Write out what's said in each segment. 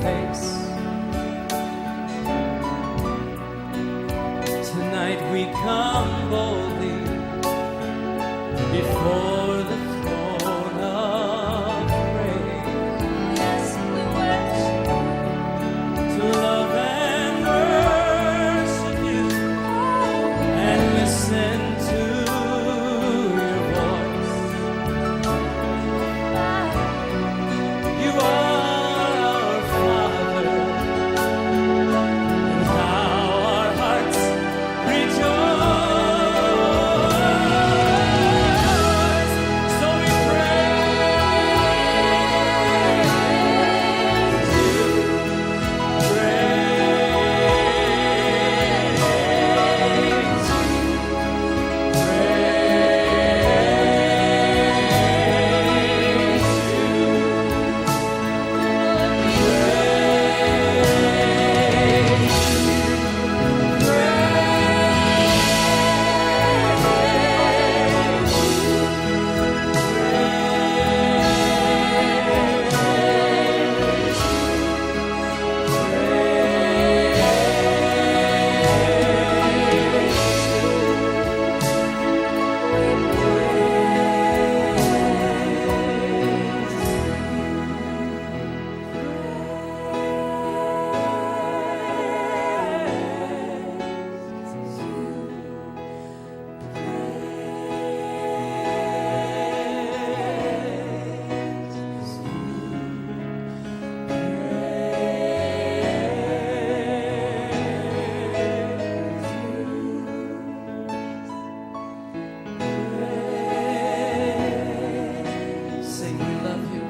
face. Tonight we come boldly before the throne of grace. Yes, we worship To love and worship you and listen to your voice. You are our Father, and how our hearts rejoice. So we praise you, sing we love you.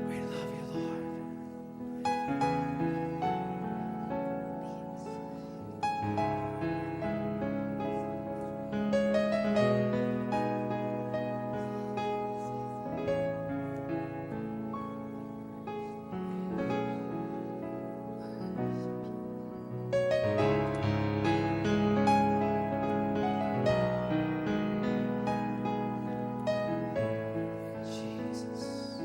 We love you, Lord. Jesus.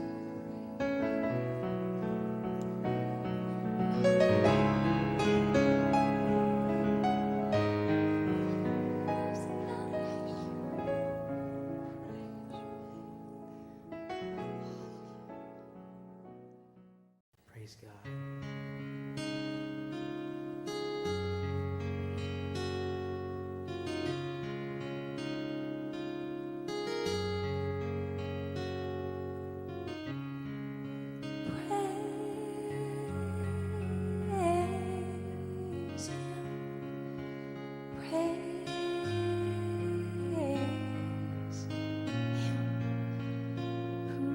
Praise God. praise Him, praise Him,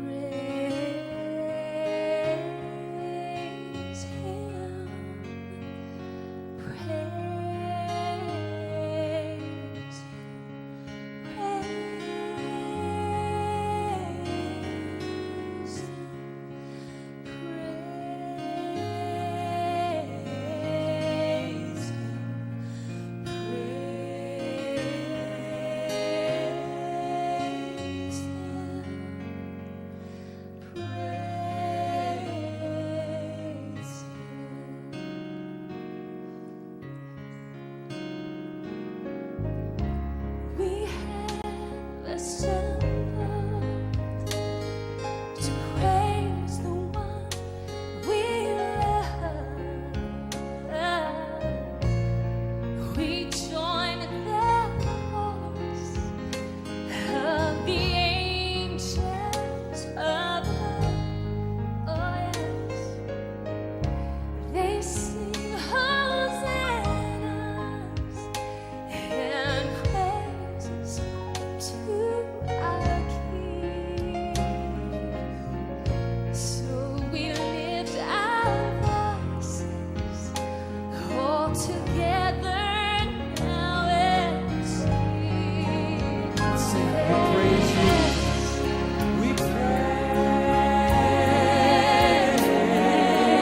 praise Him, praise praise praise we have assembled to praise the one we love. We join the chorus of the angels above. Oh yes, they sing hosannas and praises to sing, we praise you. We praise you.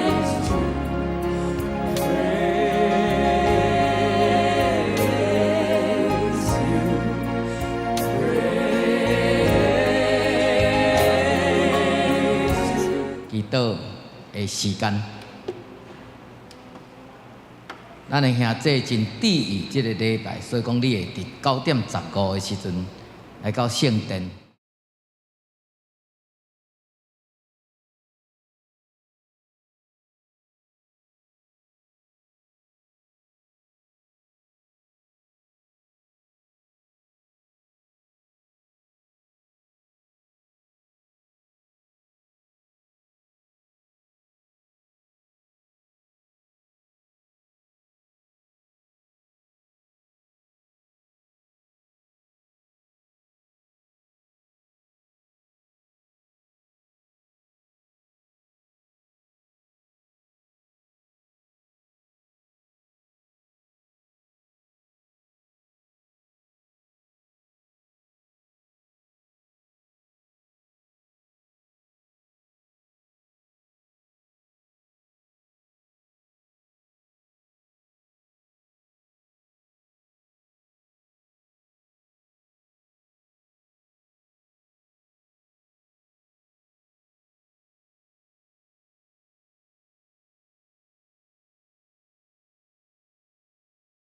Praise you. Praise you. 祈祷的时间，咱的兄弟真注意这个礼拜，所以讲你会伫9:15的时阵来到圣殿。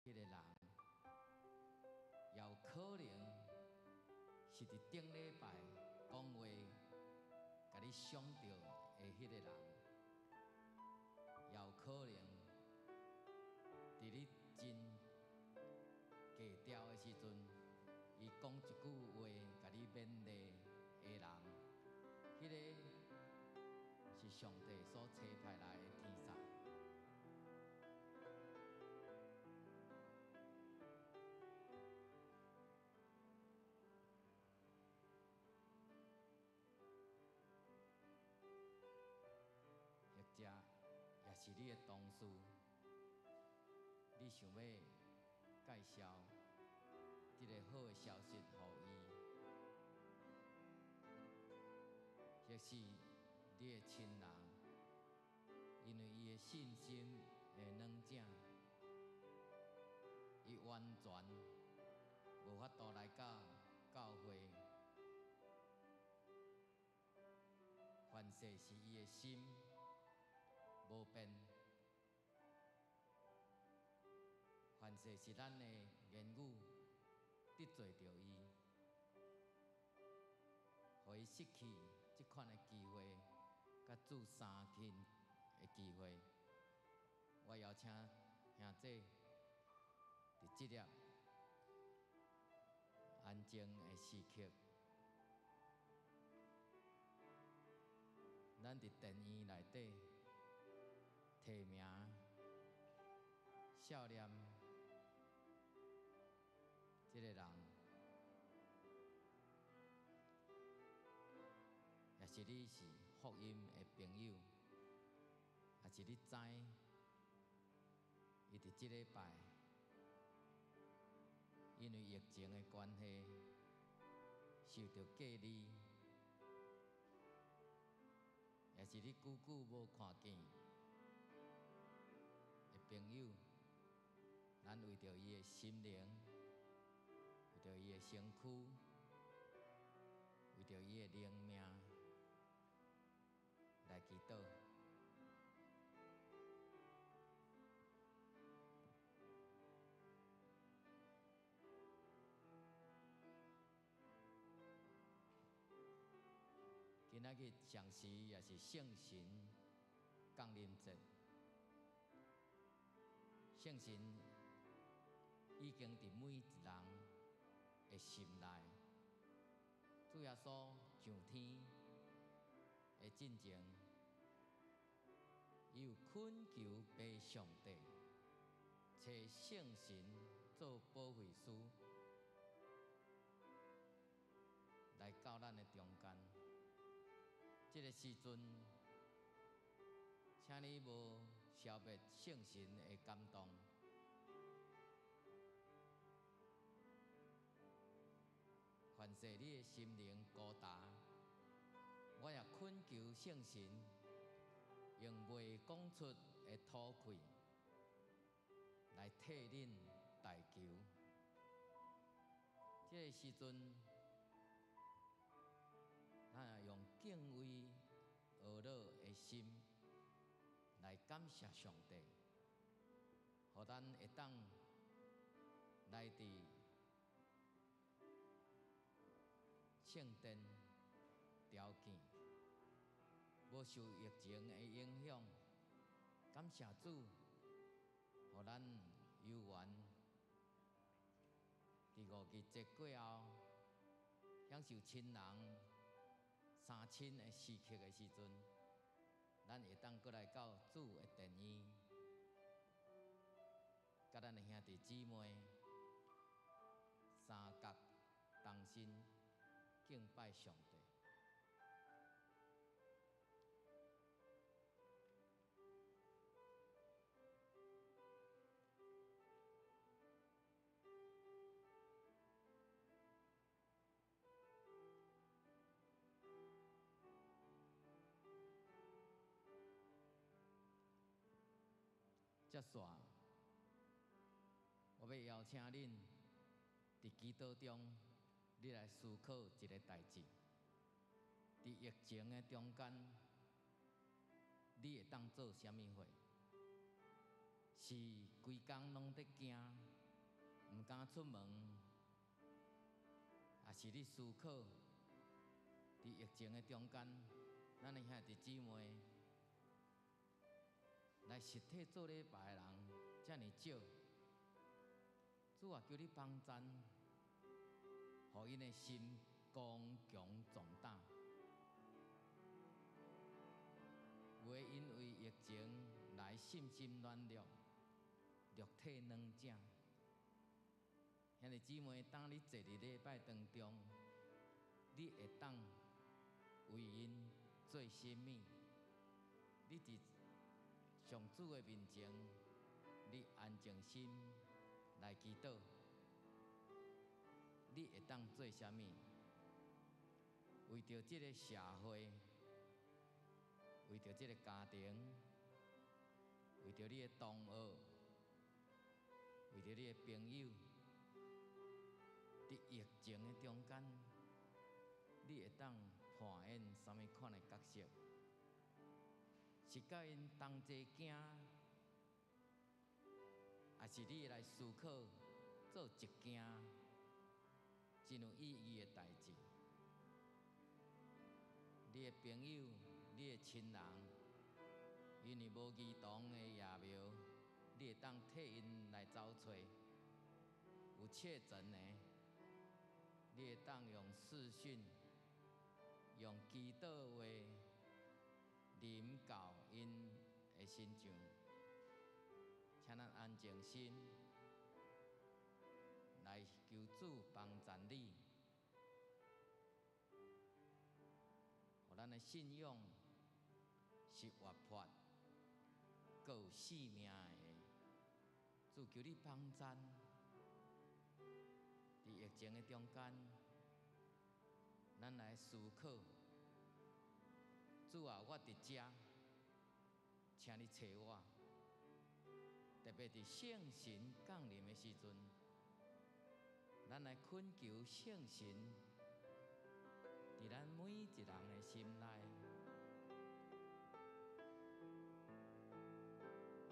迄个人，也有可能是伫顶礼拜讲话，甲你想到的迄个人，也有可能伫你真低调的时阵，伊讲一句话，甲你勉励的人，迄个是上帝所差派来的天使。或者也是你的同事，你想要介绍这个好的消息给伊，或是你的亲人，因为伊的信心的软井，伊完全无法度来到教会，凡事是伊的心。无变，凡事是咱的言语得罪着伊，互伊失去这款的机会，甲做三天的机会。我邀请兄弟伫这粒安静的时刻，咱伫殿院内底。提名、少年，这个人，也是你是福音的朋友，也是你知，伊伫这礼拜，因为疫情的关系，受到隔离，也是你久久无看见。朋友，咱为着伊的心灵，为着伊的身躯，为着伊的灵命来祈祷。今仔日上时也是圣神降临节。圣神已经伫每一人的心内，主耶稣上天的进前，伊有恳求被上帝找圣神做保惠师，来到咱的中间。这个时阵，请你无消灭圣神的感动，凡世你的心灵高大，我也恳求圣神，用未讲出的吐气来替恁代求。这个时阵，咱也用敬畏懊恼的心来感谢上帝，互咱会当来伫圣殿条件，无受疫情的影响。感谢主，互咱有缘伫5日节过后，享受亲人三亲的时刻的时阵，咱会当过来到主的殿院，甲咱的兄弟姊妹三角同心敬拜上帝。接续，我要邀请恁伫祈祷中，你来思考一个代志。伫疫情的中间，你会当做啥物货？是规工拢在惊，毋敢出门，还是你思考伫疫情的中间，咱的兄弟姊妹？来实体做礼拜的人遮尔少，主啊，求你帮赞，互因的心刚强壮大。有诶因为疫情来心心软弱，肉体软正。兄弟姊妹，当你坐伫礼拜当中，你会当为因做甚物？你伫上主的面前，你安静心来祈祷，你会当做啥物？为着这个社会，为着这个家庭，为着你的同学，为着你的朋友，伫疫情的中间，你会当扮演啥物款的角色？是甲因同齐行，还是你来思考做一件真有意义的代志？你的朋友、你的亲人，因为无儿童的夜庙，你会当替因来找找；有确诊的，你会当用视讯、用祈祷话。临到因的身上，请咱安静心来求主帮赞你，互咱的信仰是活泼、阁有生命的。主求你帮赞，伫疫情的中间，咱来思考。主啊，我伫遮，请你找我。特别伫圣神降临的时阵，咱来恳求圣神伫咱每一人的心内，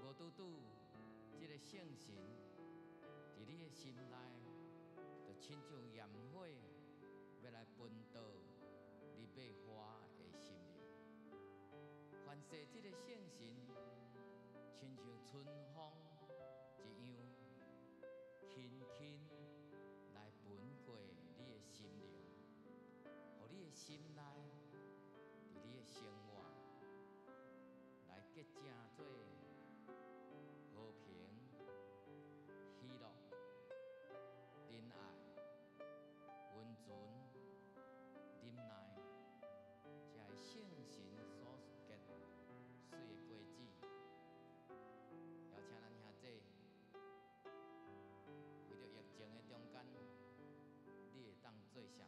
无拄拄这个圣神伫你的心内，就亲像焰火，要来焚烧你要花的心灵。凡是这个圣神，亲像春风一样，轻轻来奔过你的心灵，互你的心内，伫你的生活来结正做和平、喜乐、仁爱、温存、忍耐。才是圣神所结水的果子。邀请咱兄弟，为着疫情的中间，你会当做啥？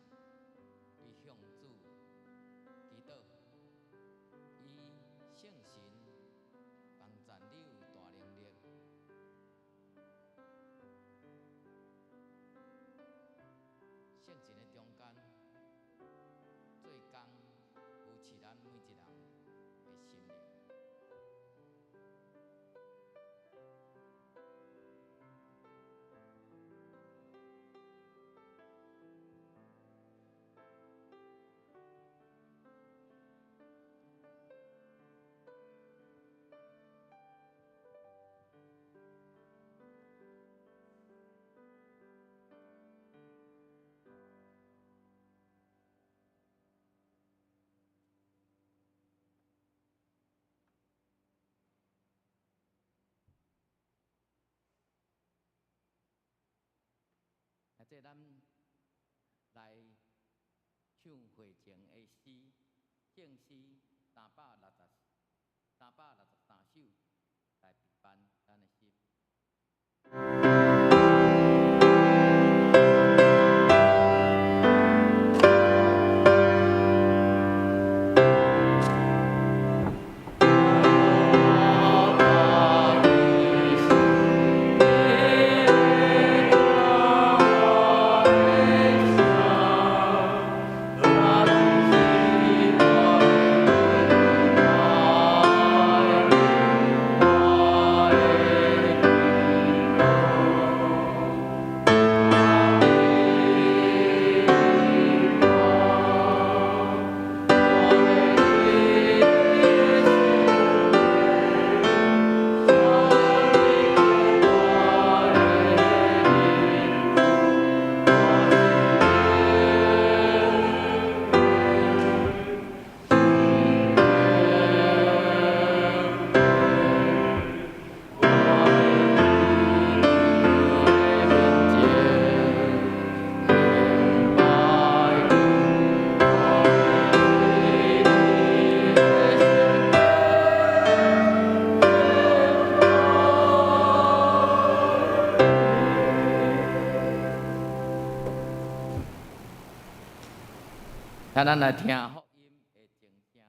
圣神帮残留大能力，圣神的中间做工扶持咱每一人的心灵。即咱来唱会前的诗，正诗363首，来陪伴咱的心。咱来听福音的静声。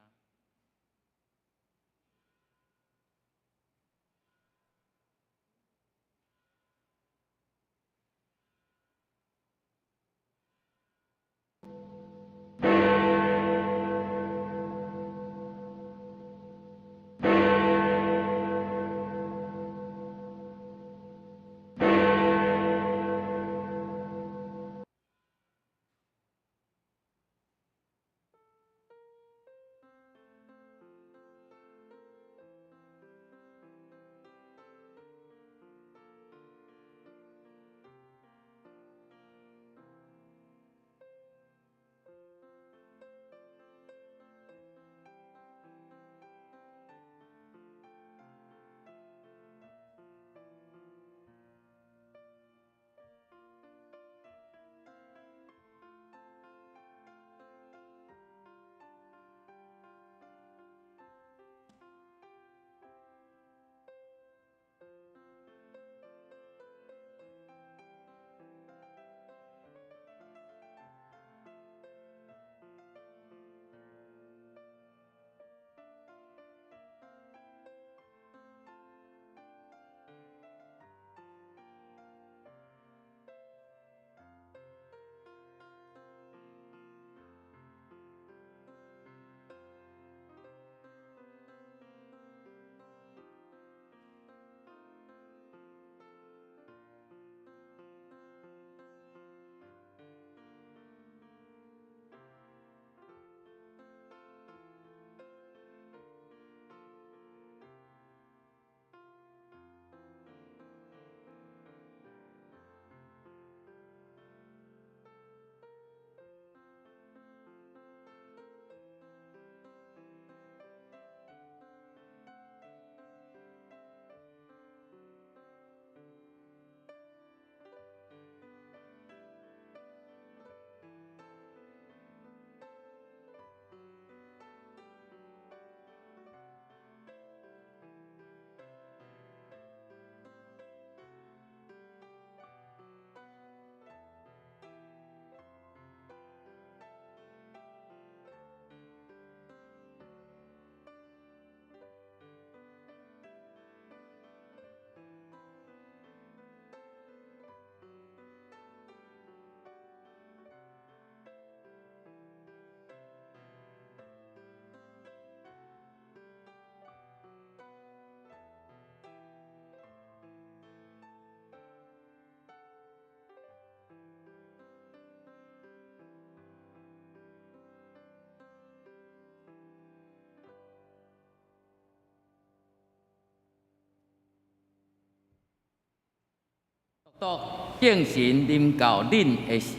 读正神临到恁的时，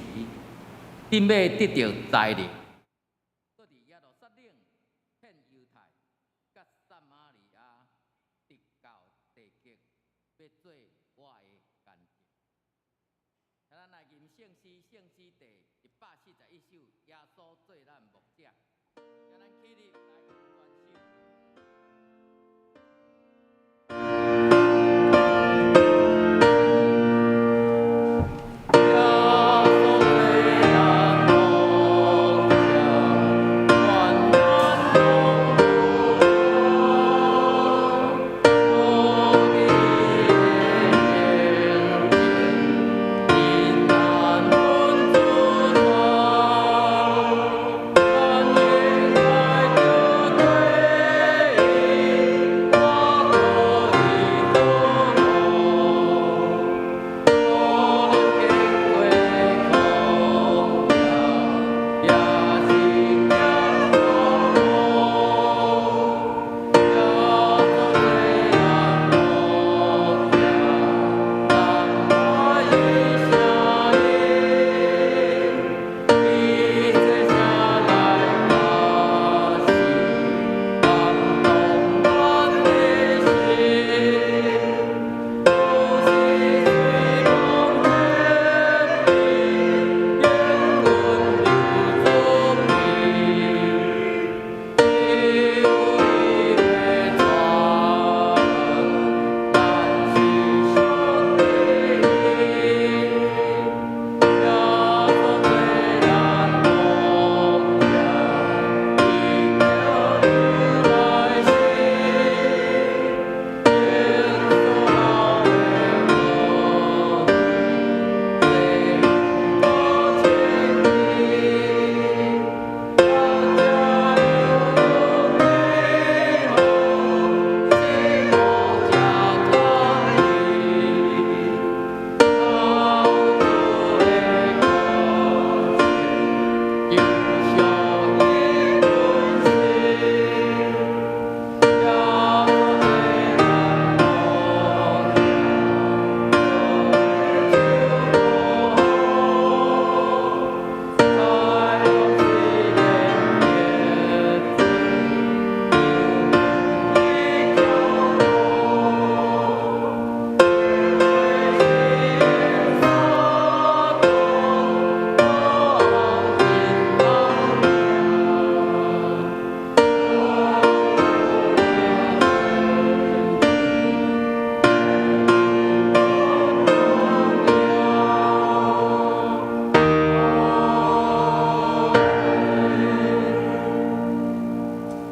恁要得到灾灵。搁伫耶路撒冷骗犹太，甲撒玛利亚直到地极，要做我的干爹。咱来吟圣诗，圣诗第141首，耶稣做咱牧者。让咱起立来吟原首。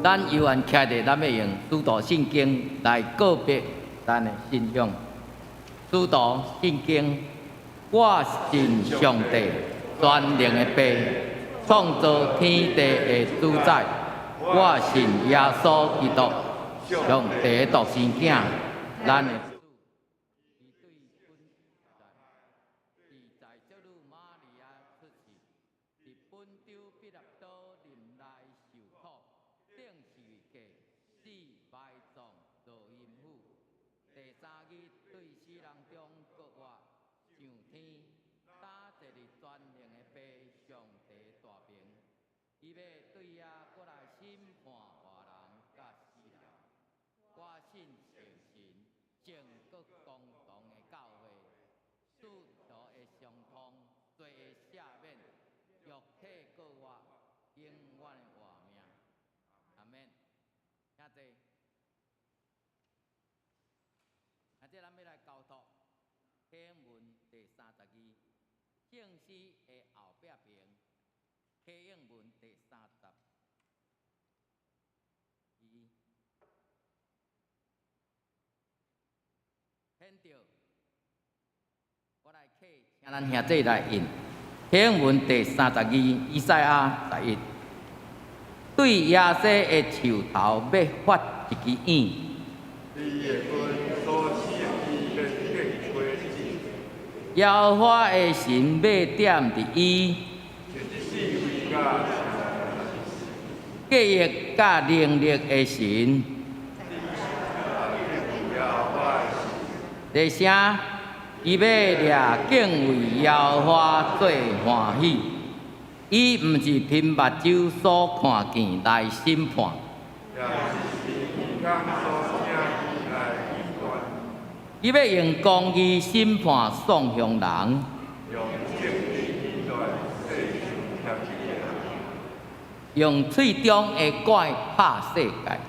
咱犹原徛伫咱要用使徒圣经来告别咱的信仰。使徒圣经，我信上帝全能的爸，创造天地的主宰。我信耶稣基督，上帝的独生囝，咱的主。在小女玛利亚出世，伫本州彼拉多林内受苦。定是价死埋葬落阴府，第3日对死人中国话上天，打坐伫全能的爸上帝大名，伊要对遐过来审判活人甲死人。我信圣神，正国公堂的教会，使徒的相通，罪的赦免，肉体过活，永远的活命。阿免，请坐。咱要来交托经文第32，圣诗的后壁边，启应文第32。显着，我来启，请咱兄弟来印。启应文第32，以赛亚11。对耶稣的树头要发一支影。耶和华的神要点伫伊，记忆甲能力的神。第声，伊要掠敬畏耶和华做欢喜，伊毋是凭目睭所看见来审判，伊要用公义审判丧向人，用喙中的拐拍世界。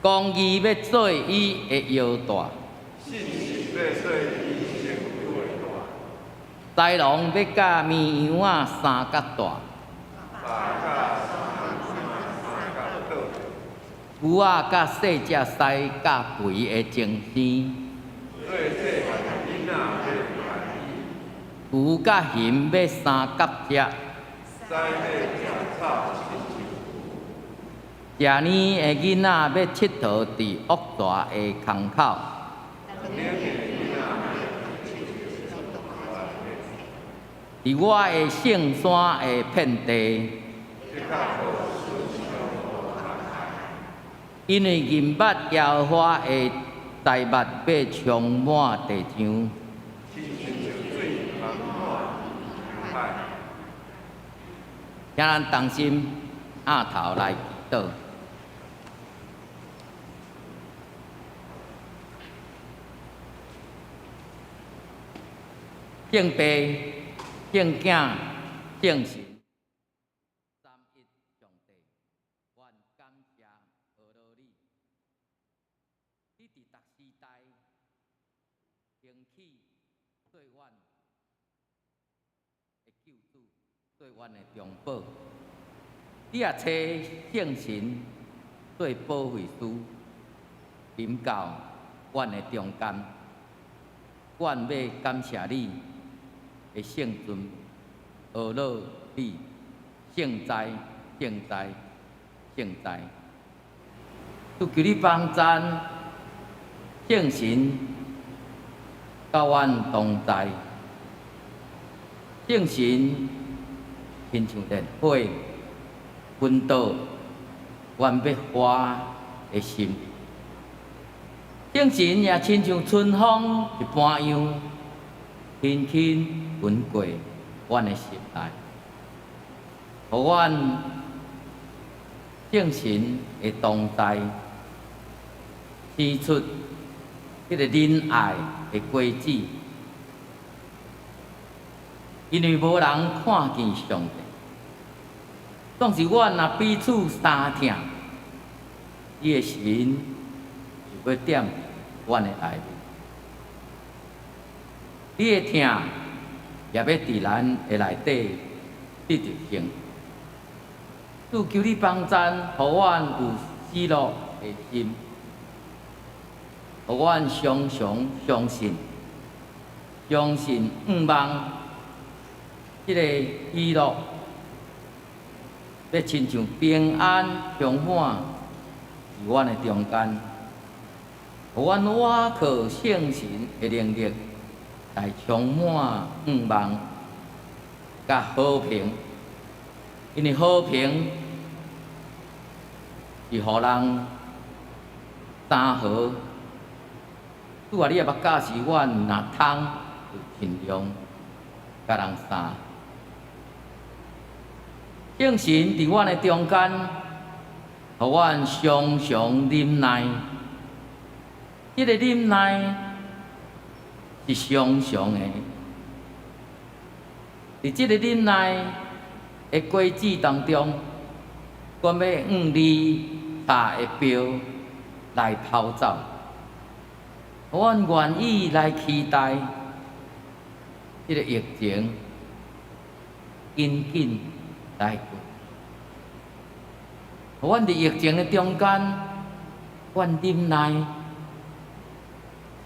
公义要做伊的腰带，豺狼要甲绵羊仔三角大，牛仔甲细只狮甲肥的情生，牛甲熊要三角只。食年的囡仔要佚佗伫恶蛇的空口，伫我的圣山的遍地，因为银捌耶和华的财物要充满地上。请咱同心仰头来祈祷。敬爸、敬囝、敬神，三一上帝，愿感谢阿罗你，你伫逐时代兴起做阮的救主，做阮的中保。你也找圣神做保惠师，临到阮的中间。阮要感谢你。的圣尊，阿罗你，圣哉，圣哉，圣哉！都求你帮赞，圣神甲阮同在，圣神亲像烈火，焚烧阮要花的心。圣神也亲像春风一般样，轻轻滚过阮的心内，互阮圣神的同在，生出迄个仁爱的果子。因为无人看见上帝，总是阮若彼此相疼，伊的神就要踮阮的内面，你的疼。也要伫咱的内底得着幸福。主求你帮赞，互阮有喜乐的心，互阮常常相信，望即个喜乐要亲像平安充满伫阮的中间，互阮倚靠圣神的能力。来充满望甲和平，因为和平是互人三和。主啊，你也捌教示阮，若通就尽量甲人三。圣神伫阮的中间，互阮常常忍耐。这个忍耐。是常常的，伫即个忍耐的果子当中，阮要用利大的标来跑走，阮愿意来期待即个疫情紧紧来过，阮伫疫情的中间，阮忍耐，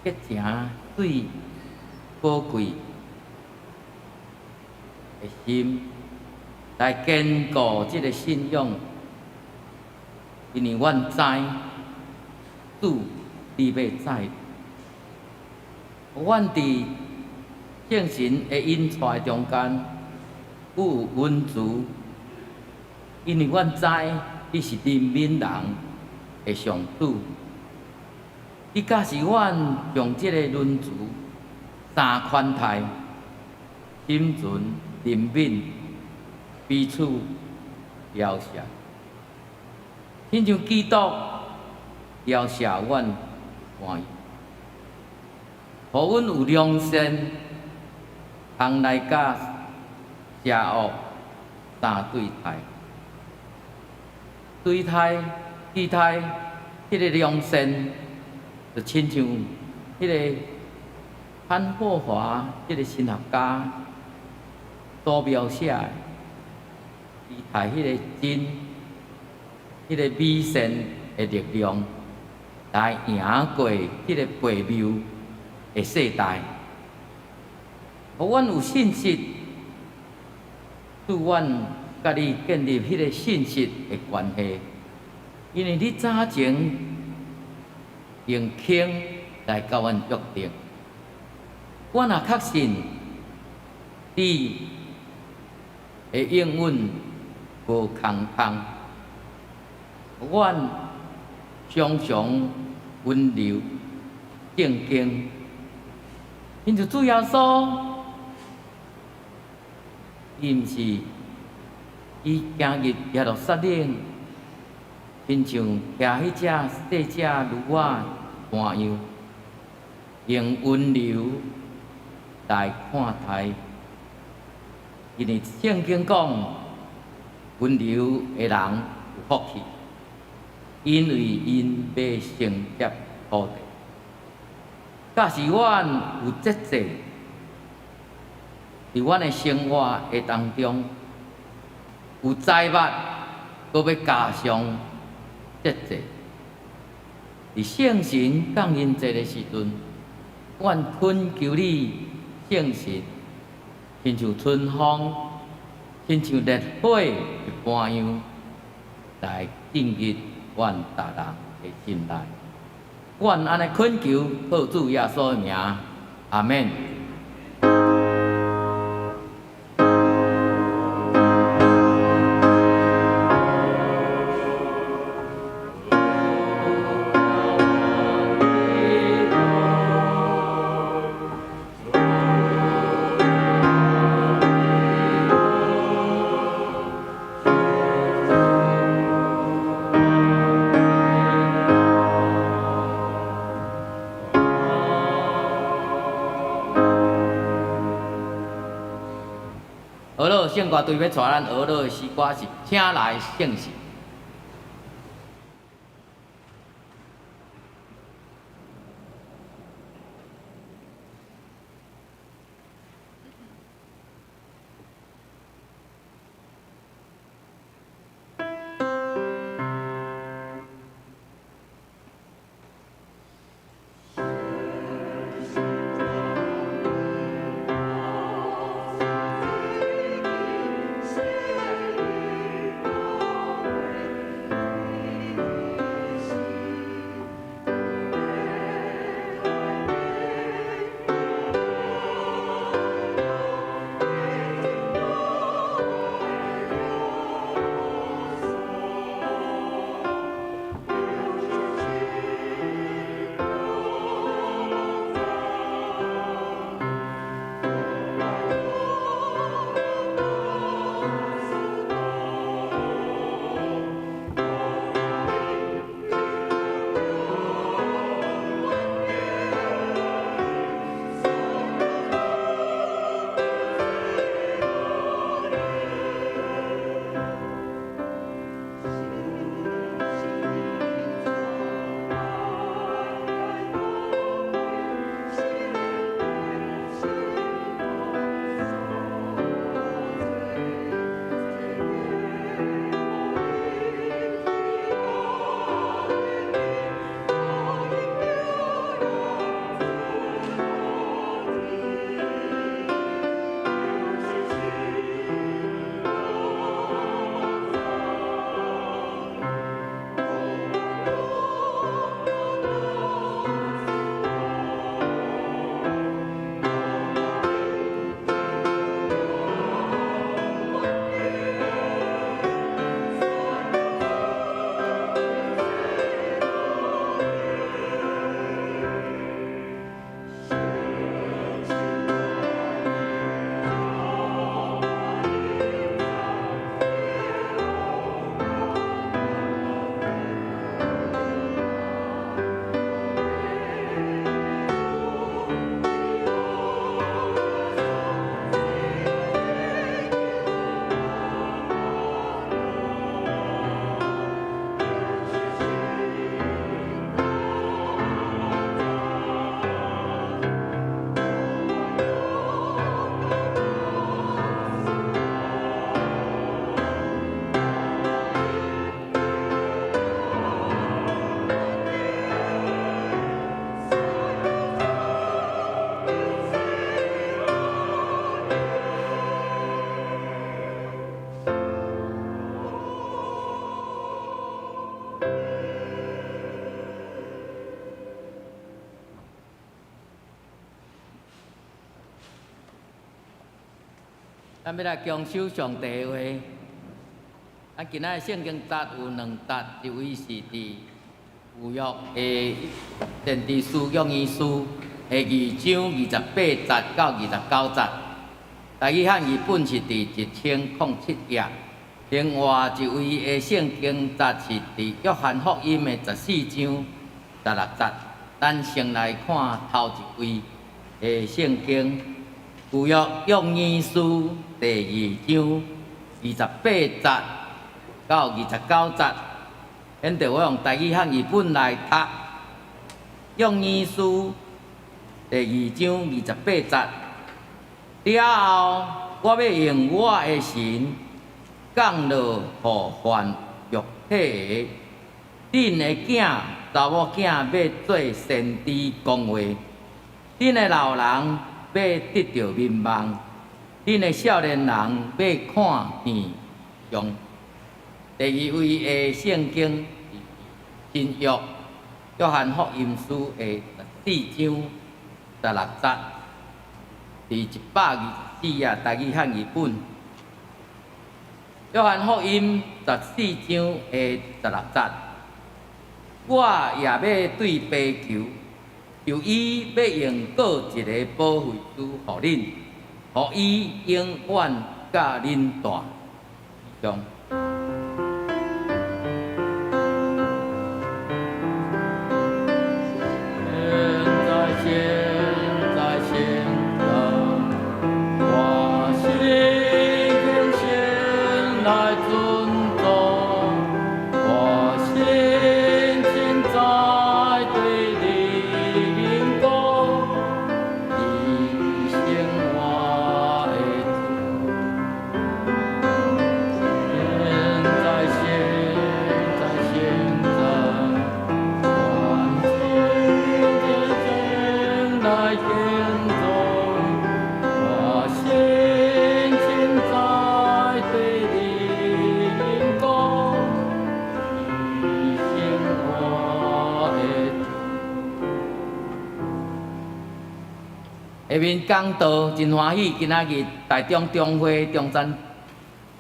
结成水。宝贵的心来坚固这个信仰，因为阮知主你要再，阮伫圣神的引带中间有温足，因为阮知你是怜悯人的上主，伊假使阮用即个论词三款态，心存怜悯，彼此了谢，亲像基督了谢阮欢喜，互阮有良心，通来甲邪恶三对待。对待、期待，迄个良心，就亲像迄个潘霍华迄个神学家所描写的，期待迄个真、迄个美善的力量，来赢过迄个悖谬的世代，互阮有信心，使阮甲你建立迄个信息的关系，因为你早前用轻来甲阮约定，我若确信你会应允无空空，阮常常温柔正经，因就主耶稣，伊毋是。伊行入耶路撒冷，亲像徛迄只细只驴仔般样，用温柔来看待。因为圣经讲，温柔的人有福气，因为因要承接土地。假使阮有节制，伫阮的生活的当中。有财物，搁要加上节制。伫圣神降临节的时阵，阮恳求你圣神，亲像春风，亲像烈火一般样，来进入阮逐人的心内。阮安尼恳求，靠主耶稣的名，阿免。俄罗圣歌队要带咱俄罗的诗歌是，请来圣神。咱要来强守上帝的话。咱今仔圣经节有2节，一位是伫旧约的先知书约珥书的2章28节到29节，台语汉语本是伫1007页。另外一位的圣经节是伫约翰福音的14章16节。咱先来看头一位的圣经，旧约约珥书第2章28节到29节。现在我用台语汉语本来读约珥书第2章28节。了后，我要用我的神降落互凡肉体的，恁的囝、查某囝要做先知讲话，恁的老人要得到面梦，恁的少年人要看见象。第二位的圣经新约约翰福音书的14章16节，第124页台语汉语本。约翰福音14章的16节，我也要对爸求，就伊要用过一个保惠师互恁，互伊永远甲恁大上。下面讲道真欢喜，今仔日台中中会中山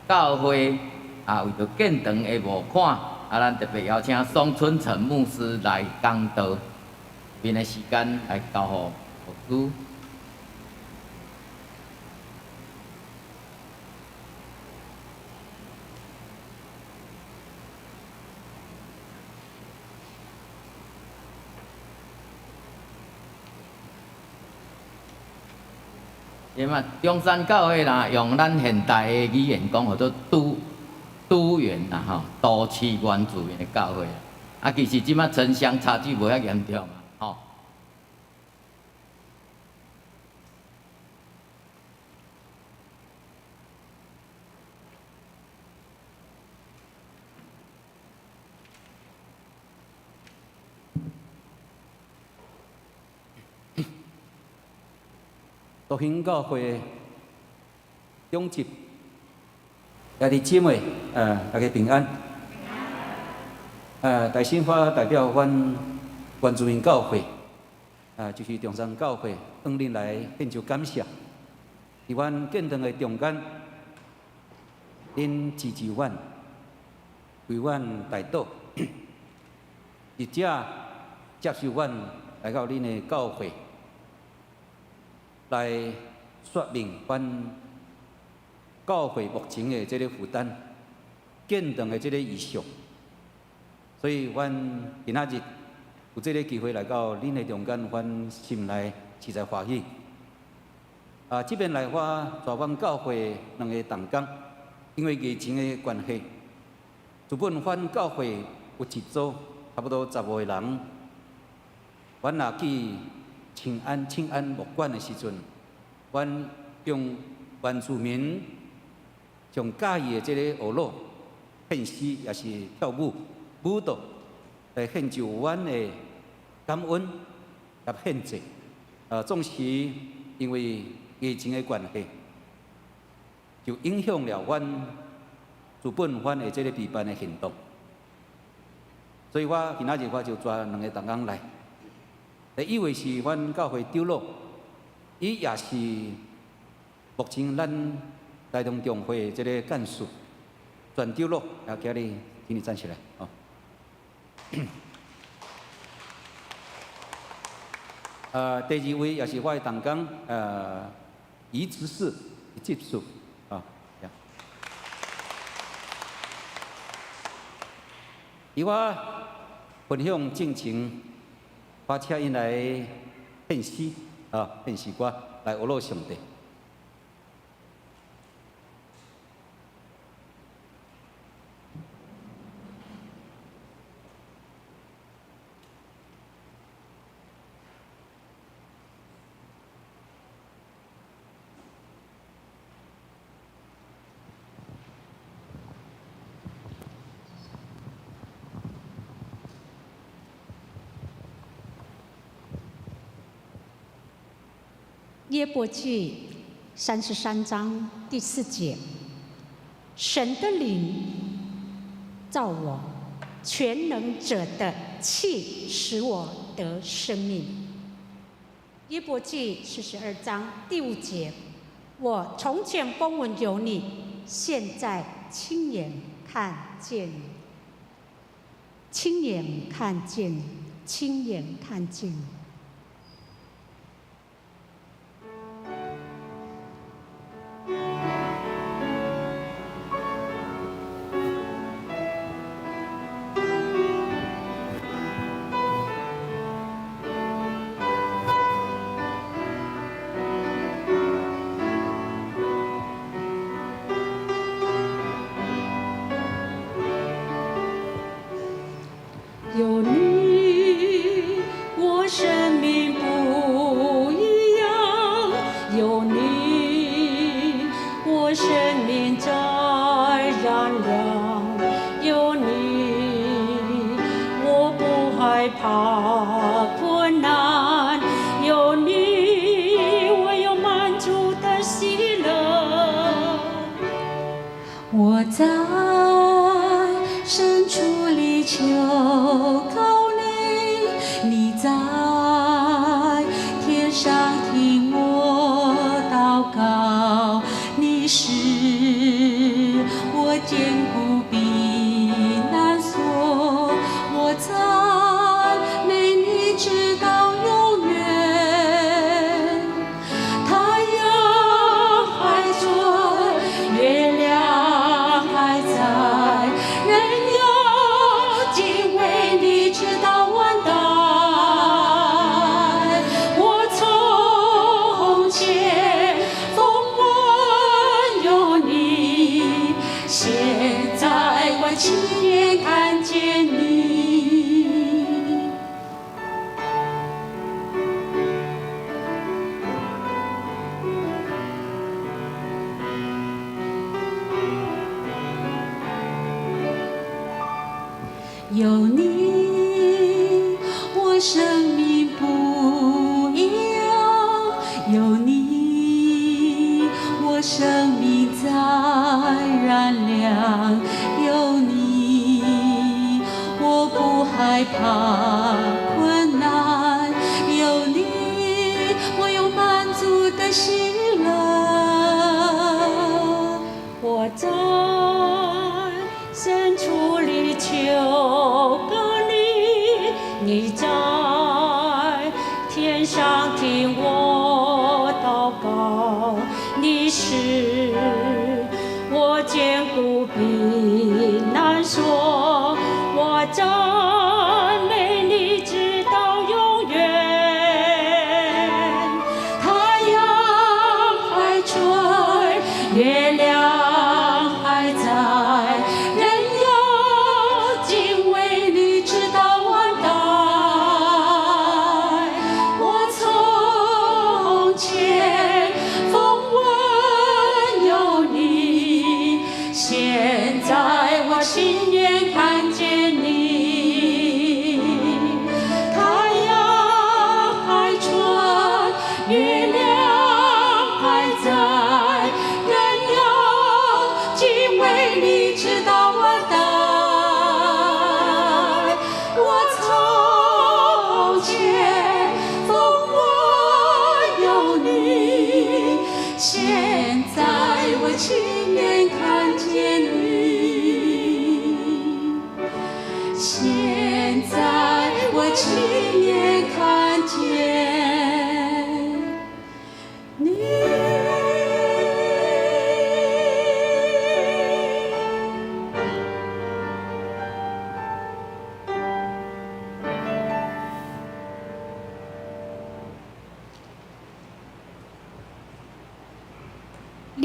教会为着建堂的募款，咱特别邀请宋春成牧师来讲道，面的时间来交互牧师。因嘛，中山教会啦，用咱现代的语言讲，叫做都元啦吼，都市原住民的教会。其实即马城乡差距无遐严重嘛，吼。道兴教会中集，兄弟姊妹，大家平安。大新花代表阮原住民教会，就是中山教会，向恁来献上感谢。伫阮建堂的中间，恁支持阮，为阮代祷，或者接受阮来到恁的教会。来说明阮教会目前的这个负担、建堂的这个意向，所以阮今仔日有这个机会来到恁的中间，阮心内实在欢喜。这边来我带阮教会2个同工，因为疫情的关系，原本阮教会有一组差不多15个人，阮若去庆安牧馆的时阵，阮用原住民上喜意的这个学乐、献诗，也是跳舞、舞蹈，来献就阮的感恩甲献祭。总是因为疫情的关系，就影响了阮原本阮的这个举办的行动。所以我今仔日我就抓2个同工来。第一位是阮教会长老，伊也是目前咱台东中会的这个干事全丢落，也叫你请你站起来哦。第二位也是我的同工移植室技术啊，伊我分享进程，我请因来献诗献诗歌来阿罗上帝。约伯记33章第4节，神的灵造我，全能者的气使我得生命。约伯记42章第5节，我从前风闻有你，现在亲眼看见你，亲眼看见你，亲眼看见你。有你，我生命不一样；有你，我生命在燃亮；有你，我不害怕困难；有你，我有满足的喜乐。我在深处里求告你，你在天上听我祷告，你是我坚固避难所，我赞美你直到永远。太阳还在，月亮还在，人要敬畏你直到万代。我从前风闻有你，现在我亲眼看见你。有你，我生命不一样；有你，我生命在燃亮；有你，我不害怕困难；有你，我有满足的喜乐。我在深处里求告你，你在天上听我祷告，你是我坚固避难所，我赞美你直到永远。太阳还在，月亮还在，人要敬畏你直到万代。我从前风闻有你，现在我亲眼看见你。太阳还在，月亮还在，人要敬畏你直到万代。我从前风闻有你，现在我亲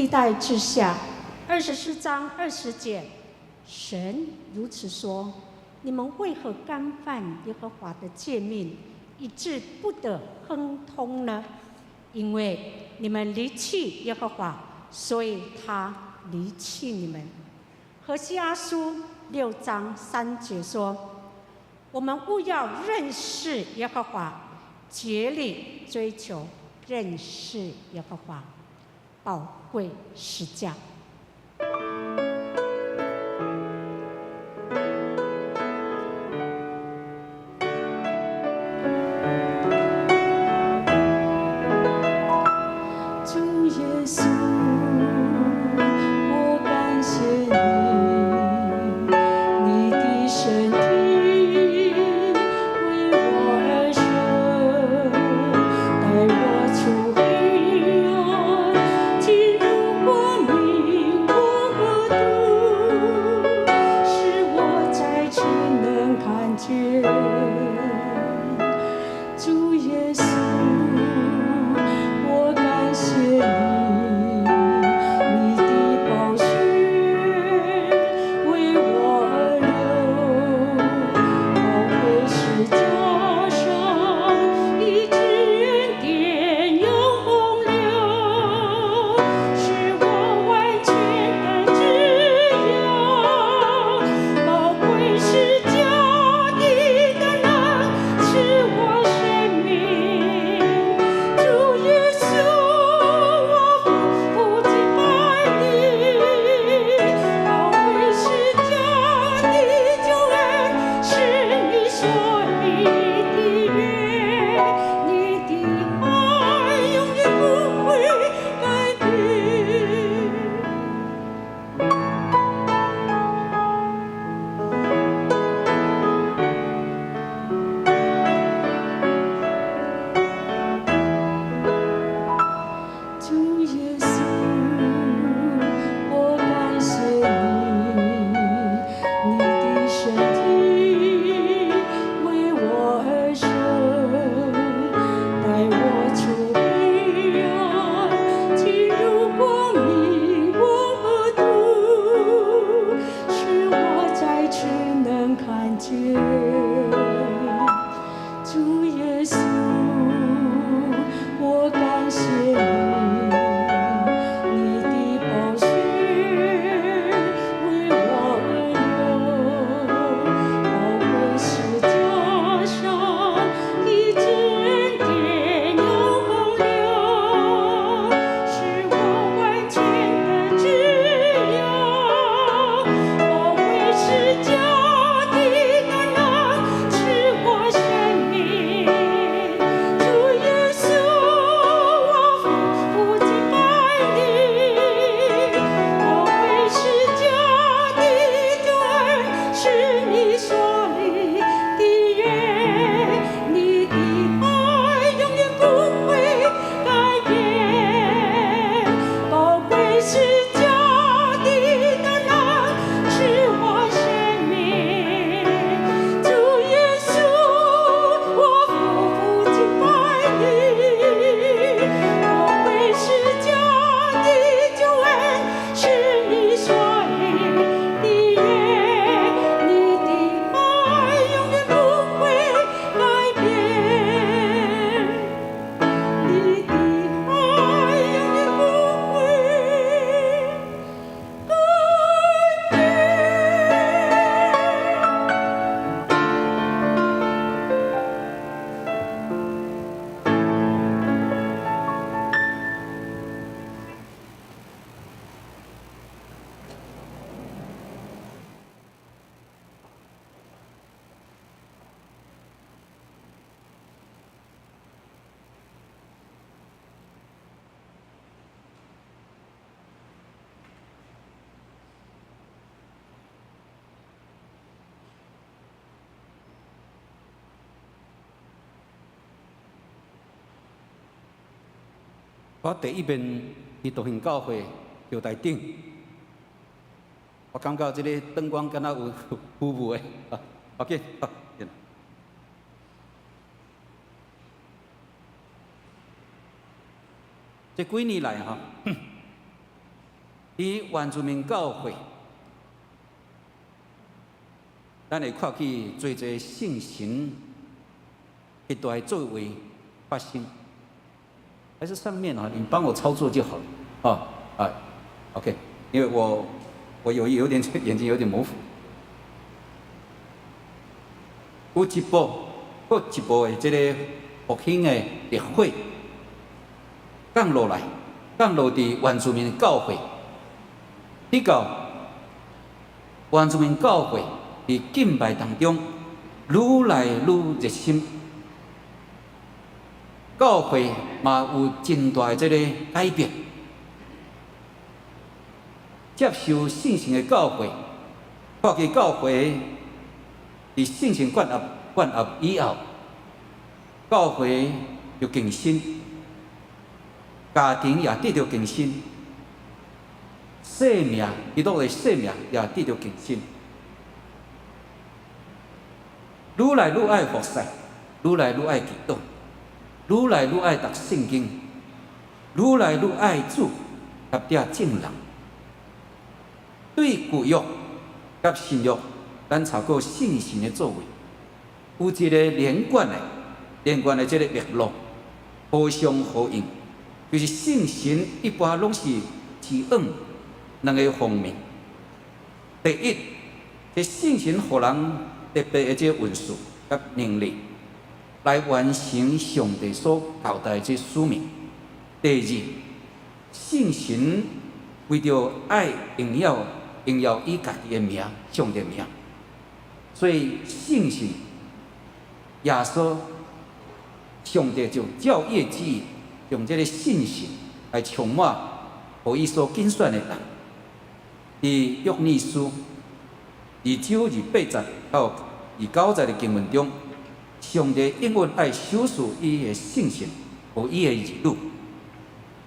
历代志下24章20节，神如此说：你们为何干犯耶和华的诫命，以致不得亨通呢？因为你们离弃耶和华，所以他离弃你们。何西阿书6章3节说：我们务要认识耶和华，竭力追求认识耶和华，宝贵实价。主耶稣，我感谢你，你的身体为我而生，带我出黑暗，进入光明国度，使我再次能看见。主耶稣，我感谢你，你的宝血为我而流，宝贵是加上一支恩典永流，使我完全的自由，宝贵是加的能使我生命。主耶稣，我不敬拜你，宝贵是加的救恩，是你所立的约，你的爱永远不会改变。主耶稣，我感谢你，你的身体为我而生，带我出黑暗，进入光明国度，使我再次能看见。主耶稣，我感谢你，你的宝血为我而流，宝贵是加上一支恩典永流，使我完全的自由，宝贵是加的能使我生命。主耶稣，我不敬拜你，宝贵是加的救恩，是你所立的约，你的爱永远不会改变，宝贵是加的能使我生命。主耶稣，我不敬拜你，宝贵是加的救恩，是你所立的约，你的爱永远不会改变，你的爱永远不会改我第一遍伫道行教会桥台顶，我感觉即个灯光敢若有雾雾的，OK， 好，这几年来伫原住民教会，咱会看见最侪圣神一大作为发生。还是上面啊，你帮我操作就好了啊，OK， 因为我有点眼睛有点模糊。有一部的这个复兴的历会降落来，降落伫原住民教会，比较原住民教会伫敬拜当中愈来愈热心。教会嘛有真大的这个改变，接受圣神的教会，看见教会伫圣神灌压以后，教会就更新，家庭也得到更新，生命基督的生命也得到更新，愈来愈爱服侍，愈来愈爱祈祷。愈来愈爱读圣经，愈来愈爱主，合嗲正人。对旧约甲新约，咱查过圣神的作为，有一个连贯的这个脉络，互相呼应，就是圣神一般拢是指向两个方面。第一，这圣神互人特别的这个运势甲能力。来完成上帝所交代这使命。第二，圣神为着爱荣耀伊家己的名，上帝的名，所以圣神耶稣上帝就照业之意，用这个信心来充满，互伊所拣选的人。伫约珥书2章28节到29节的经文中。上帝应允爱守护伊的圣神，和伊的儿女。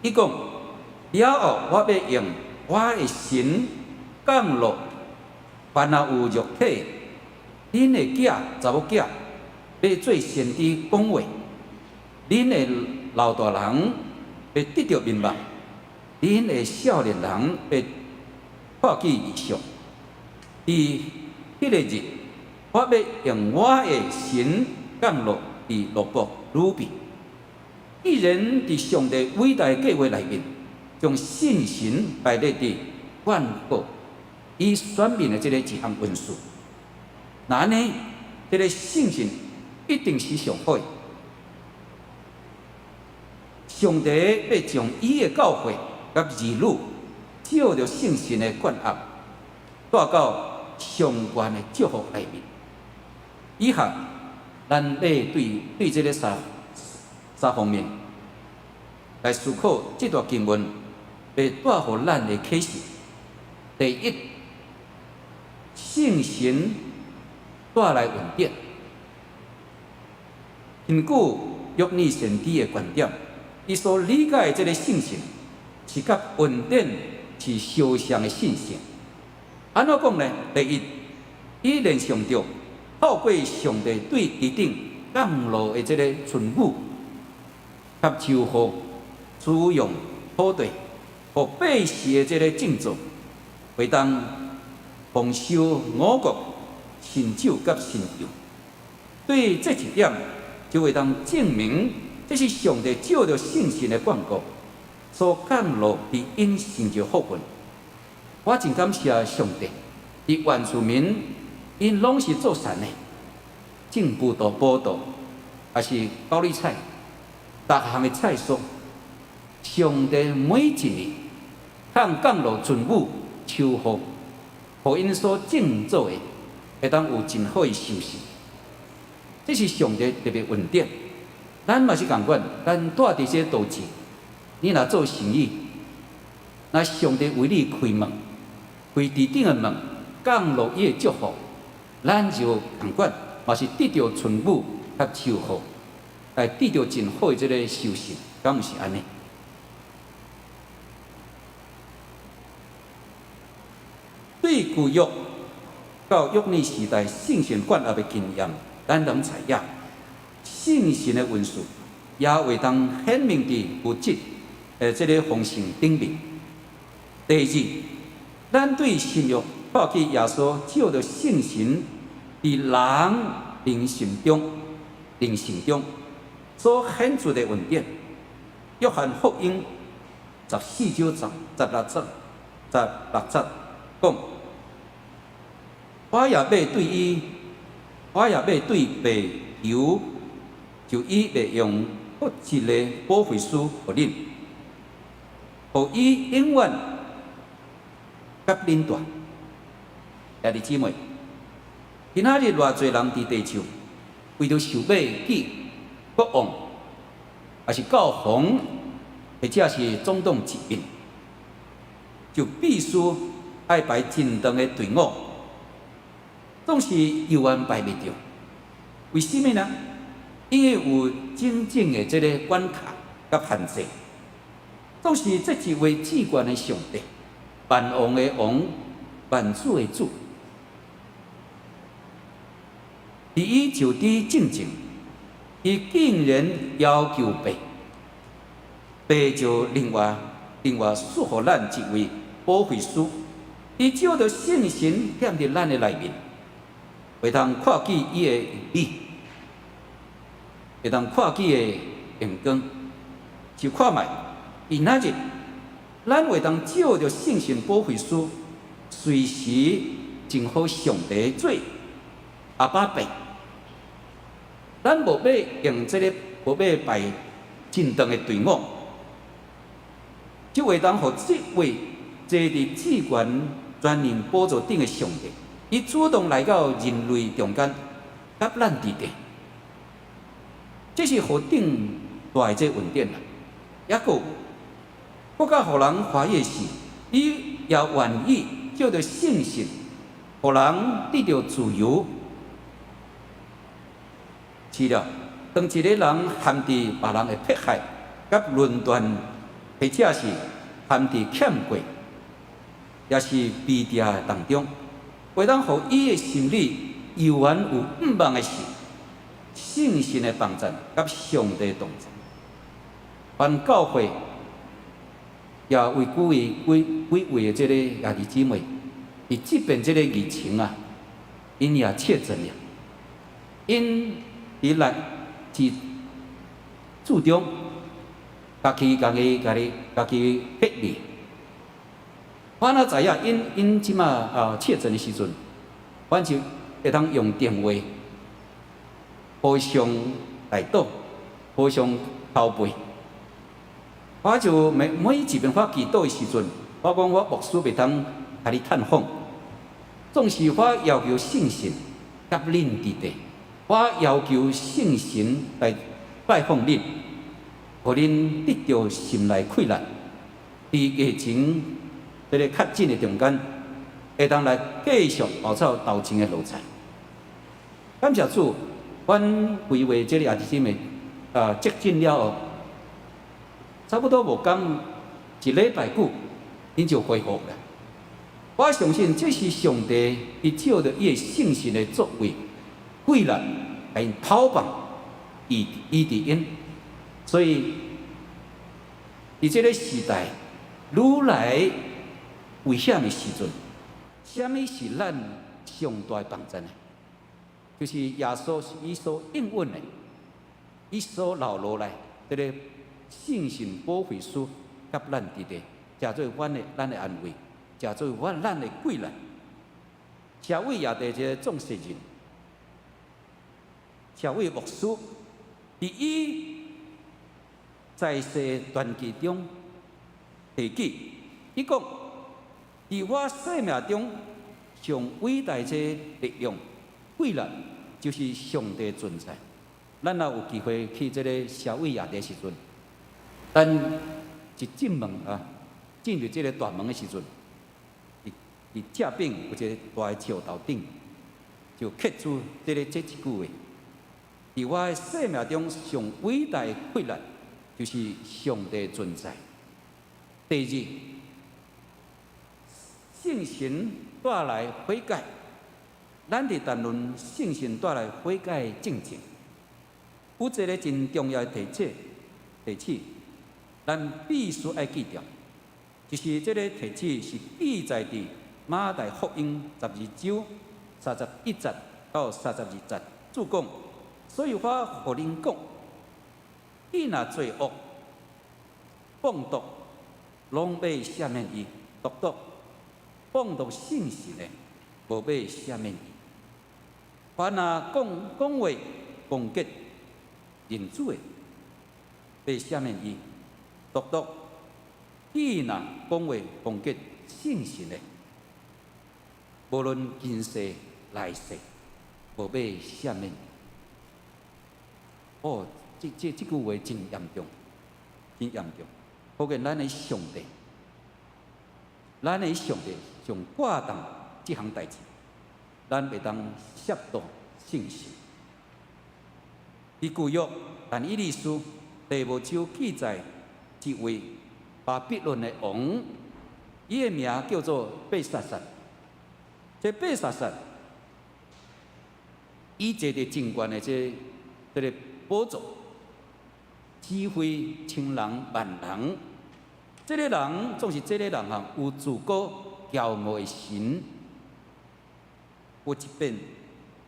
伊讲：了后我要用我的神降落，凡若有肉体，恁的囝、查某囝要做先知讲话，恁的老大人要得到明白，恁的少年人要看见异象。伫迄个日，我要用我的神。降落伫罗伯鲁比，一人伫上帝伟大的计划内面，将信心摆列伫万国以选民的这个一项运数。那呢，这个信心一定是上好的。上帝要将伊的教会甲儿女，照着圣神的灌压，带到上悬的祝福内面。以下。咱要对这个三方面来思考这段经文，要带互咱的启示。第一，圣神带来稳定。根据约珥先知的观点，伊所理解的这个圣神是甲稳定是相像的现象。安怎讲呢？第一，伊联想到。透过上帝对地顶降落的这个存雨，甲秋雨滋养土地，和百姓的这个建造，会当丰收五谷、新酒甲新油。对这一点，就会当证明这是上帝照着圣神的灌溉所降落伫因成就福分。我真感谢上帝，伫原住民。因拢是做善的，种葡萄、葡萄，也是高丽菜，各项的菜蔬，上帝每一年通降落春雨、秋雨，互因所种做的，会当有真好的收成。这是上帝特别稳定。咱嘛是共款，咱住伫这都市，你若做生意，那上帝为你开门，开地顶的门，降落伊的祝福。咱就共款，嘛是得到春雨甲秋雨，来得到真好的这个收成，敢毋是安尼？对旧约到约珥时代圣神灌压的经验，咱能采样，圣神的运数也会当显明伫物质这个丰盛顶面。第二，咱对信仰看见耶稣照着圣神伫人灵性中所显出的恩典。约翰福音14章16节讲：我也要对地球，就伊利用复一个保惠师互恁，互伊永远甲恁住。兄弟姊妹，今仔日偌侪人伫地球，为着想要去国王，还是教皇，或者是总统一面，就必须爱排真长的队伍，总是犹原排袂着。为什么呢？因为有种种的这个关卡甲限制，总是这一位至高的上帝，万王的王，万主的主。伫伊就伫正正，伊竟然要求爸就另外赐予咱一位保惠师，伊照着圣神踮伫咱的内面，会通看见伊的美，会通看见的阳光。就看卖，今仔日咱会通照着圣神保惠师，随时真好上帝做阿爸爸。咱无要用无要排真长的队伍，就会当互这位坐伫至权全能宝座顶的上帝，伊主动来到人类中间，甲咱伫地。这是何等大的这恩典啊！抑佫较互人欢喜的是，伊也愿意照着圣神，互人得到自由。是了，当一个人陷伫别人的迫害、甲论断，或者是陷伫欠过，也是悲痛的当中，会当互伊的心里犹原有毋忘的事，圣神的帮助，甲上帝的同在。凡教会也为几位的这个兄弟姊妹，伫即便这个疫情啊，因也确诊了，因伫内是注重家己隔离。我哪知影因即马确诊的时阵，阮就会通用电话互相来倒，互相偷背。我就每一遍我祈祷的时阵，我讲我牧师袂通甲你探访，总是我要求圣神甲恁伫地。我要求圣神来拜访恁，互恁得到心内快乐。伫疫情这个较紧的中间，会当来继续跑走斗争的路程。感谢主，阮规划这个兄弟姊妹接近了后，差不多无讲一礼拜久，恁就恢复了。我相信这是上帝伊照着伊的圣神的作为。贵人来讨棒，伊伫因，所以伫这个时代，愈来危险的时阵，什么是咱上大的帮助呢？就是耶稣是伊所应允的，伊所留落来这个圣神保惠师，甲咱伫地，诚做咱的安慰，诚做咱的贵人。社会也伫这众世人。社会牧师，伫伊在世传记中提及，伊讲：伫我生命中上伟大之力量、贵人，就是上帝存在。咱若有机会去这个社会夜的时阵，咱一进门进入这个大门的时阵，伫正边有一个大的桥头顶，就刻出这一句话。伫我的生命中上伟大的困难，就是上帝存在。第二，圣神带来悔改，咱伫谈论圣神带来悔改的正正，有一个真重要的提醒，咱必须爱记住，就是这个题旨是记载伫马太福音12章31节到32节，注讲，所以我互恁讲，伊若罪恶、放毒，拢要赦免伊；独独放毒圣神的，无要赦免伊。凡若讲话攻击人主的，要赦免伊；独独伊若讲话攻击圣神的，无论今世来世，无要赦免。哦，这句话真严重，真严重。可见咱的上帝，上挂当这项代志，咱袂当亵渎圣神。伫旧约但以理书第5章记载一位巴比伦的王，伊的名叫做贝萨撒。这贝萨撒，伊坐伫政权的这个宝座，指挥千人万人。这个人总是这个人有自高骄傲的心。有一遍，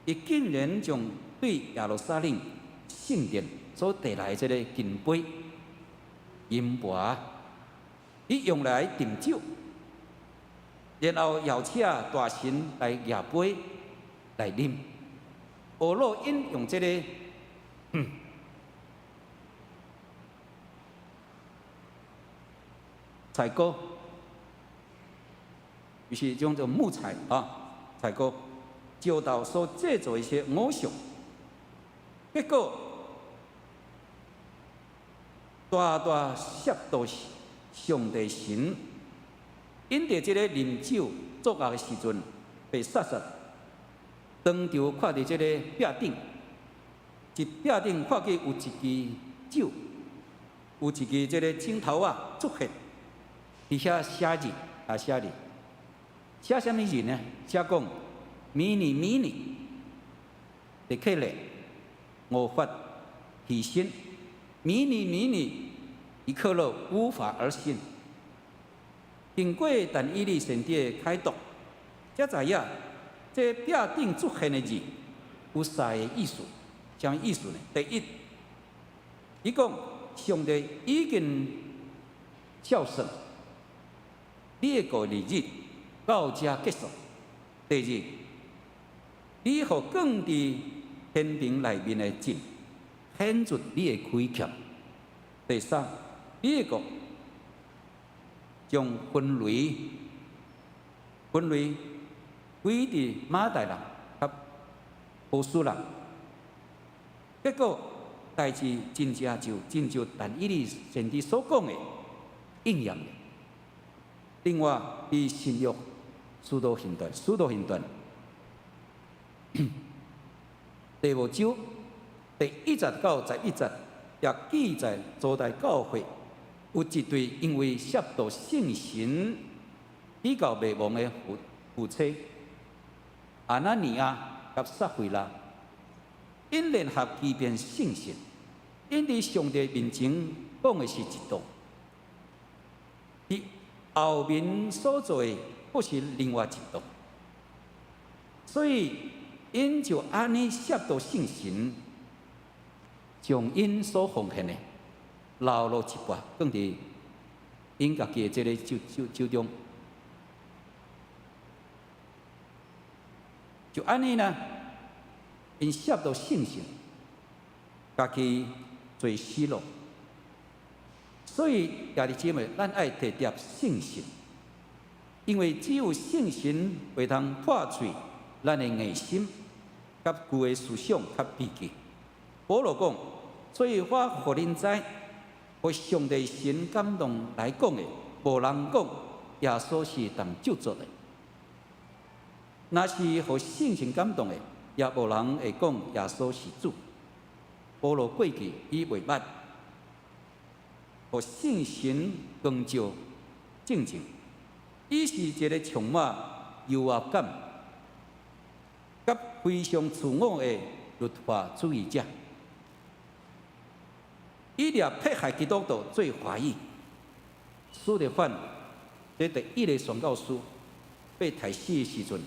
伊竟然将对耶路撒冷圣殿所提来这个金杯、银盘，伊用来斟酒，然后邀请大臣来舀杯来啉。俄罗因用这个采购，就是用这木材采购，教导所制作一些偶像，结果大大亵渎上帝神。因着这个啉酒作恶的时阵，被杀杀，当场看到这个壁顶，一壁顶看见有一支酒，有一支这个镜头出现。伫遐写字写哩，写什么字呢？写讲迷你，伫克勒无法提升，迷你，伊刻了无法而信。经过但以理先知的开读，才知影这壁顶出现的字有3个意思。什么意思呢？第一，伊讲上帝已经孝顺。你的过日子到这结束。第二，你互降伫天平内面的镜显出你的亏欠。第三，你的国将分雷归伫马代人甲波斯人。结果代志真就但以理先知所讲的应验。另外，伫新约使徒行传第5章第1节到11节，也记载初代教会有一对因为亵渎圣神比较灭亡的夫妻阿那尼亚甲撒非拉，因联合欺骗圣神，因伫上帝面前讲的是一道。后面所做的不是另外一道，所以因就安尼亵渎圣神，将因所奉献的流落一半，放伫因家己的这个手中，就安尼呢，因亵渎圣神，家己做死咯。所以，兄弟姊妹，咱爱摕着圣神，因为只有圣神会通破除咱的硬心、甲旧的思想、甲脾气。保罗讲，所以我互恁知，互上帝神感动来讲的，无人讲耶稣是当救赎的；若是互圣神感动的，也无人会讲耶稣是主。保罗过去伊袂捌。互圣神光照正正，伊是一个充满优越感、甲非常自我的律法主义者。伊掠迫害基督徒做怀疑，使得反这第一个宣教师被杀死的时阵，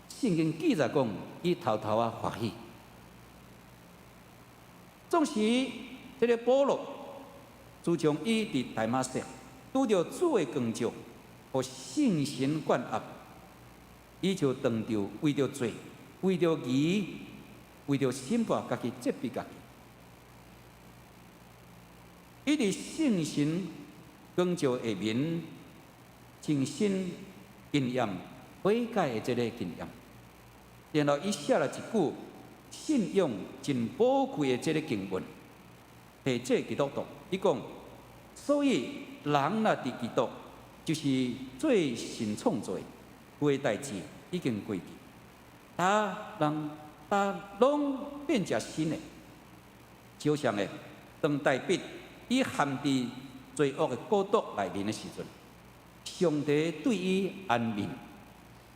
圣经记载讲，伊偷偷啊欢喜。总是这个保罗，自从伊伫大马色拄着主的光照，和圣神灌压，伊就当着为着罪，为着义，为着审判家己责备家己。伊伫圣神光照下面，亲身经验悔改的这个经验，然后伊写了一句信用真宝贵的这个经文，提这基督徒，伊讲，所以人若伫基督，就是最新创造的，旧的代志已经过去，拢变成新的。就像的，当大笔伊陷伫罪恶的孤独内面的时阵，上帝对伊安眠，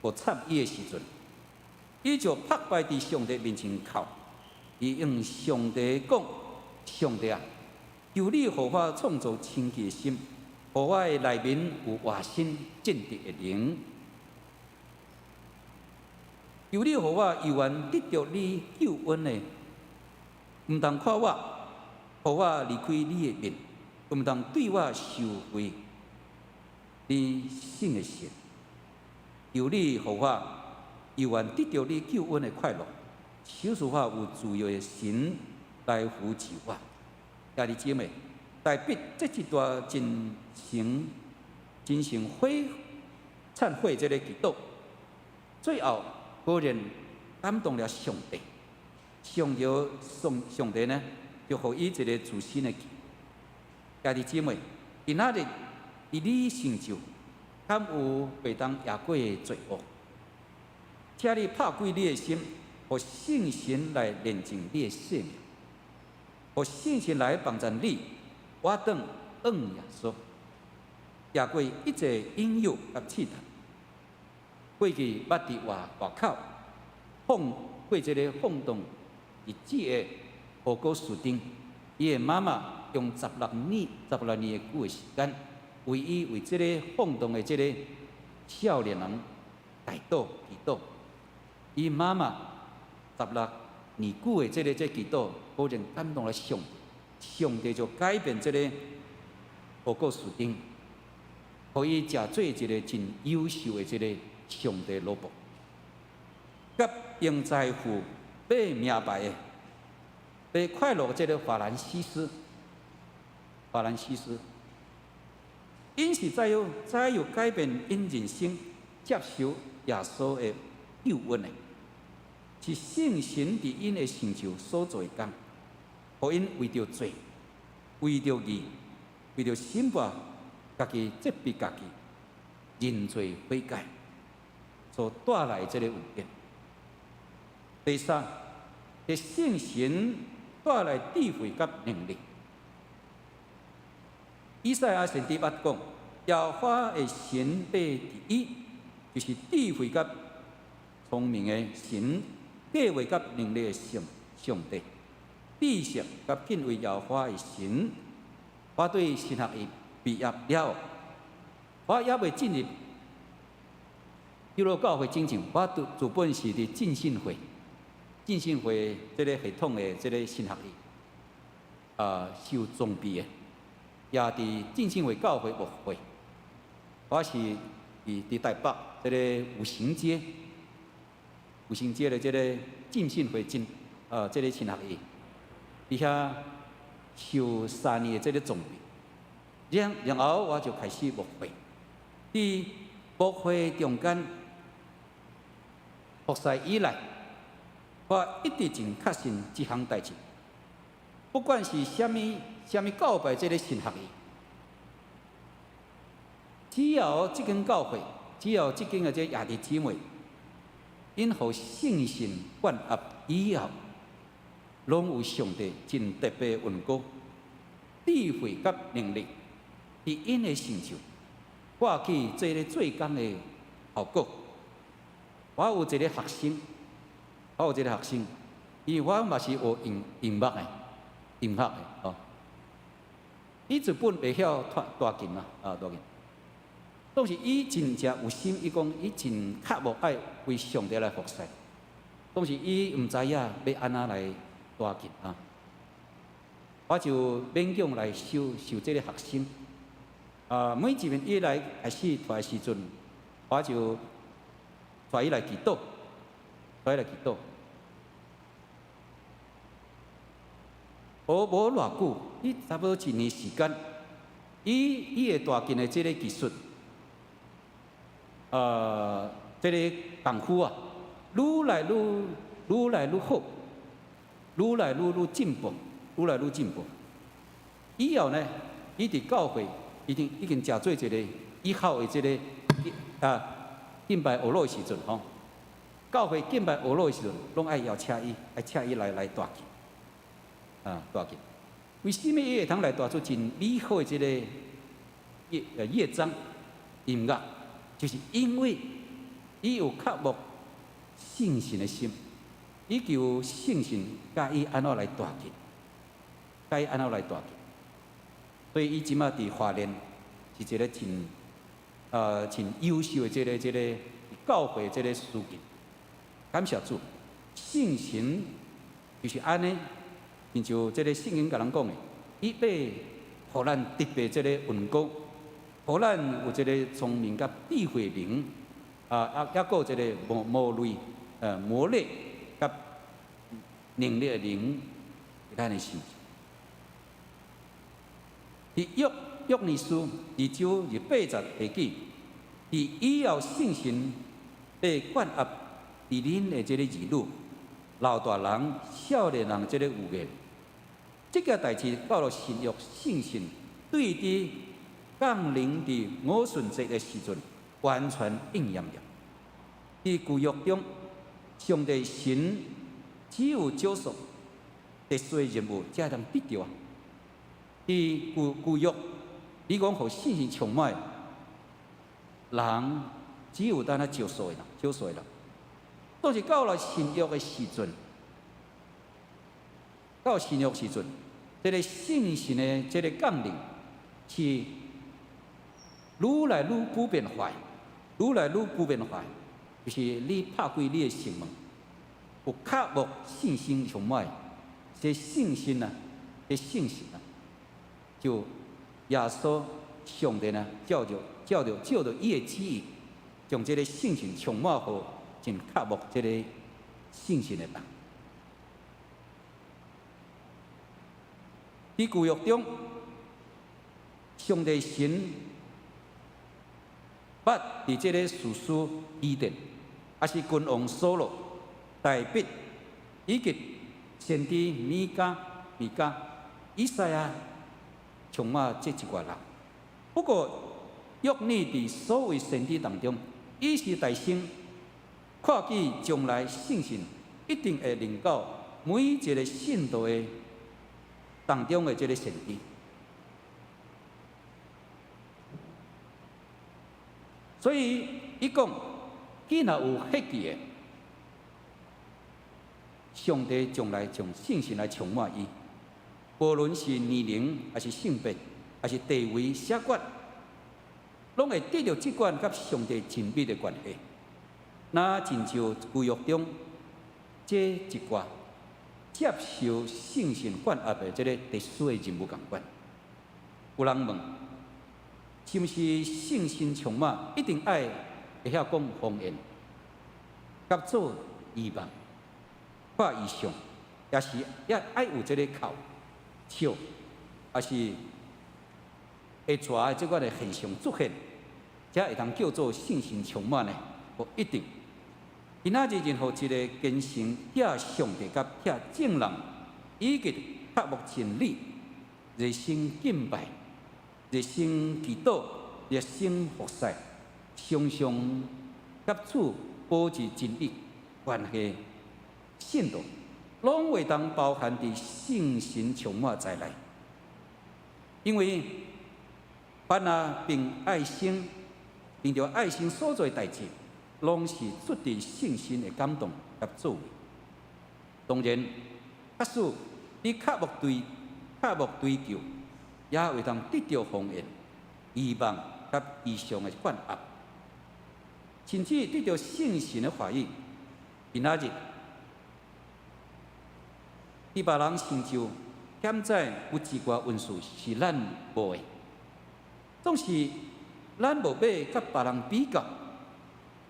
和插伊的时阵，伊就拍败伫上帝面前哭，伊用上帝讲：上帝啊，求你互我创造清洁的心，互我的内面有活新正直的灵。求你互我永远得到你救恩的，毋通看我，互我离开你的面，毋通对我收回你圣的神。求你互我永远得到你救恩的快乐，使我有自由的心来扶持我。兄弟姊妹，代笔这一段真诚忏悔这个祈祷，最后果然感动了上帝。上帝呢，就予伊一个自信的气。兄弟姊妹，今仔日伫你成就，敢有袂当越过的罪恶？请你拍开你的心，互圣神来炼净你的生命，互圣神来帮助你，我等恩耶稣，越过一切引诱甲试探。过去捌伫外口过这个放荡日子的俄国士丁，伊的妈妈用16年的久的时间，为伊为这个放荡的这个少年人代祷祈祷。伊妈妈16年久的这个祈祷，果然感动了上帝，上帝就改变这个俄国士丁，互伊成做一个真优秀的这个上帝老婆，甲用财富买名牌的、买快乐的这个法兰西斯，因是再有改变因人生，接受耶稣的救恩的，是圣神伫因的成就所做的工，互因为着罪、为着义、为着审判家己责备家己，认罪悔改，所带来这个稳定。第三，是圣神带来智慧甲能力。以赛亚先知捌讲，耶和华的神在第一，就是智慧甲聪明的神，计划甲能力的上帝，知识甲敬畏耶和华的神。我对神学院毕业了，我也未进入基督教会正经，我自本是伫浸信会这个系统的这个神学院受装备的，也伫浸信会教会牧会。我是伫台北这个五行街的这个浸信会这个神学院，伫遐受3年的这个装备，然后我就开始牧会。伫牧会中间，服侍以来，我一直真确信这项代志，不管是什么教派这个神学院，只要这间教会，只要这间的这兄弟姊妹，因互圣神灌压以后，拢有上帝真特别的恩膏、智慧甲能力，伫因的成就，挂起这个最工的效果。我有一个学生，因为我嘛是学音乐的哦。伊自本袂晓弹大琴大琴。当时伊真正有心，伊讲伊真渴慕爱为上帝来服侍。当时伊毋知影要安怎来大进啊，我就勉强来受这个学生。每一遍伊来开始带的时阵，我就带伊来祈祷，带伊来祈祷。无偌久，伊差不多1年时间，伊会大进的这个技术，这个功夫啊，愈来愈好，愈来愈进步，愈来愈进步。以后呢，伊伫教会已经诚做一个以后的这个敬拜俄罗的时阵吼，教会敬拜俄罗的时阵，拢爱邀请伊来大进。大进，为什么伊会通来带出真美好的这个乐章音乐？就是因为伊有渴慕信心的心，伊就有信心，教伊安怎来大进，教伊安怎来大进。所以伊即马伫花莲是一个真优秀的这个教会这个书记，感谢主，信心就是安尼。亲像这个圣经甲人讲的，伊要互咱特别这个运功，互咱有这个聪明甲智慧灵，还有这个魔类魔力甲能力的灵，咱的心。伫约尼书2章80节记，伫以后信心被灌压伫恁的这个儿女、老大人、少年人这个有嘅。这件代志到了新约信心，对伫降临伫五旬节的时阵，完全应验了。伫旧约中，上帝神只有少数特殊的人物才能得到啊。伫旧约，你讲互信心充满，人只有咱少数的人。但是到了新约的时阵，这个信心的这个降临是愈来愈普遍化，就是你拍开你的心门，有渴慕信心充满，这信心啊，就耶稣上帝呢，照着伊的旨意，将这个信心充满好，真渴慕这个信心的人。伫旧约中，上帝神捌伫这个士师伊甸，也是君王扫罗、大卫，以及先知米迦、以赛亚，充满这一挂人。不过，约尼伫所谓先知当中，伊是大声看见将来信心一定会临到每一个信徒的当中的这个先知。所以，伊讲，既然有迄记的，上帝将来将信心来充满伊，无论是年龄，还是性别，还是地位、社管，拢会得到这款甲上帝亲密的关系。那亲像旧约中这一挂接受信心灌压的这个特殊的人物同款。有人问，是毋是信心充满一定爱会晓讲方言，甲做预望、画意象，也爱有这个口、笑，也是会带的这款的现象出现，才会当叫做信心充满呢？无一定。今仔日任何一个虔诚遐上帝甲遐正人，以及渴慕真理、热心敬拜、热心祈祷、热心服侍，常常甲主保持真理关系，信徒拢会当包含伫信心充满在内。因为凡凭爱心，凭着爱心所做的代志，拢是出自信心的感动甲作为。当然，假使你渴慕追求，也会当得到方言、希望甲异象的灌压，甚至得到圣神的话语。今仔日，伫别人成就欠债有一寡运数是咱无的，总是咱无要甲别人比较。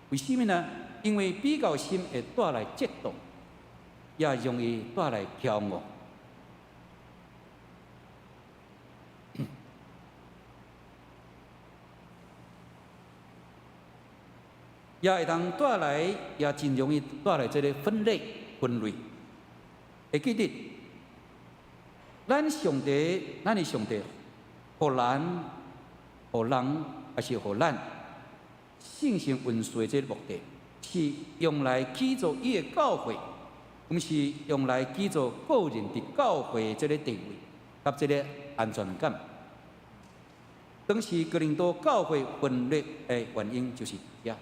为什么呢？因为比较心会带来嫉妒，也容易带来骄傲。也会当带来，也真容易带来这个分类、分类。会记得，咱的上帝，互咱、互人，还是互咱圣神运输的这个目的，是用来建造伊的教会，毋是用来建造个人伫教会的这个地位，甲这个安全感。当时哥林多教会分裂的原因就是遐。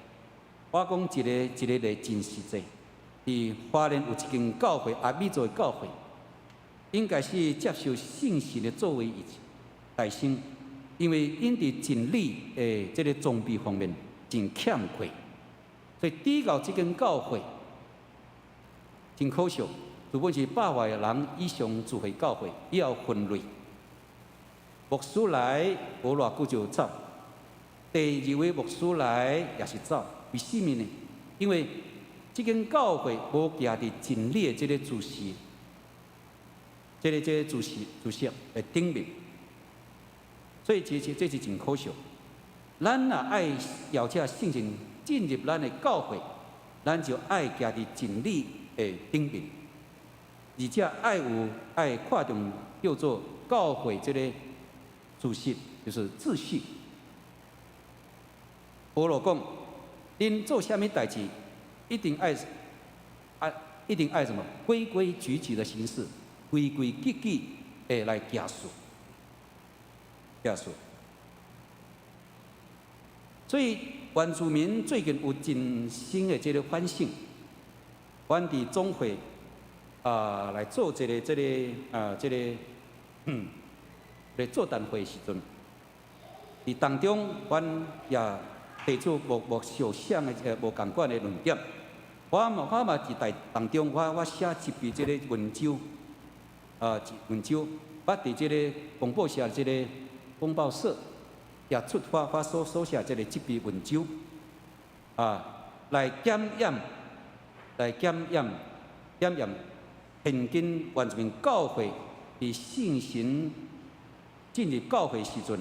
我讲一个来真实在，伫花莲有一间教会，阿美族的教会，应该是接受圣神的作为以大先，因为因伫真理的这个装备方面真欠缺，所以抵到这间教会真可惜。如果是百外人以上聚会教会，伊要分类，牧师来无偌久就走，第二位牧师来也是走。为什么呢？因为这间教会无徛伫真理的这个主席，这个主席的顶面，所以这是真可惜。咱若爱邀请圣神进入咱的教会，咱就爱徛伫真理的顶面，而且爱看重叫做教会这个主席，就是秩序。保罗讲。恁做虾米代志，一定爱什么？规规矩矩的形式，规规矩矩的来行事。所以原住民最近有真心的这个反省，阮伫总会来做来座谈会的时阵，伫当中阮也。提出无相像的无共款的论点，我嘛伫当中，我写一篇这个文章，我伫这个广播社这个公报社也出发我所写这篇文章，来检验现今原住民教会伫圣神进入教会时阵。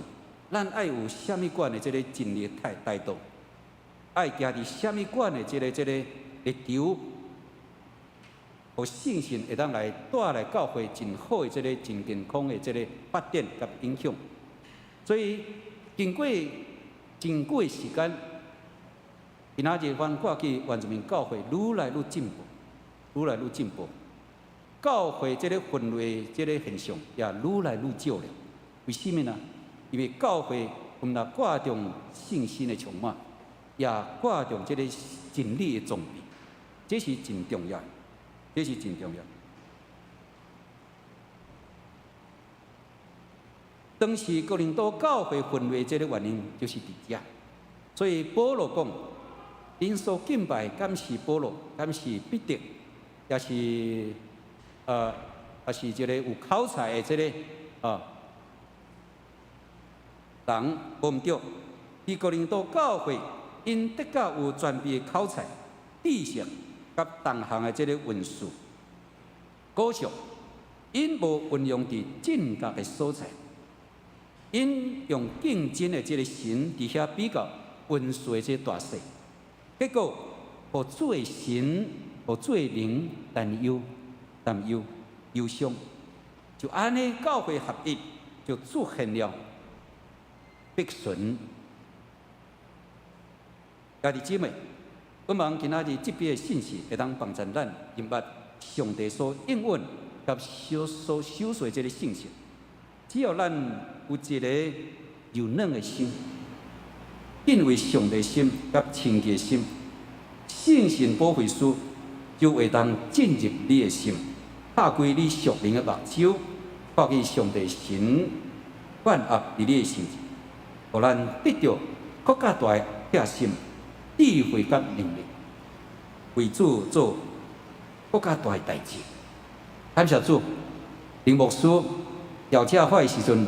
咱爱有虾米款的这个真理态度，爱行伫虾米款的这个立场，互圣神会当来带来教会真好的这个真健康的这个发展甲影响。所以经过真久的时间，今仔日阮看去原住民教会愈来愈进步，教会这个分类这个现象也愈来愈少了。为什么呢？因为教会我们挂重信心的充满，也挂重这个真理的装备，这是真重要。当时哥林多教会分裂这个原因就是伫遮，所以保罗讲，因所敬拜敢是保罗，敢是彼得，也是这个有口才的这个人无毋对，伫哥林多教会，因得较有专备的口才、知识，甲同项的这个运数。可惜，因无运用伫正确的所在，因用竞争的这个神伫遐比较运数的这大势，结果互主的神、互主的灵担忧、忧伤，就安尼教会合一就出现了。逼顺，家己姊妹，我望今仔日这边的信息会当帮助咱明白上帝所应允甲所收受这个信息。只要咱有一个柔软的心，敬畏上帝心甲清洁心，圣神保惠师就会当进入你的心，打开你属灵的目睭，发现上帝神管压伫你的心。互咱得到更加大的决心、智慧甲能力，为主做更加大的代志。感谢主，林牧师邀请我的时阵，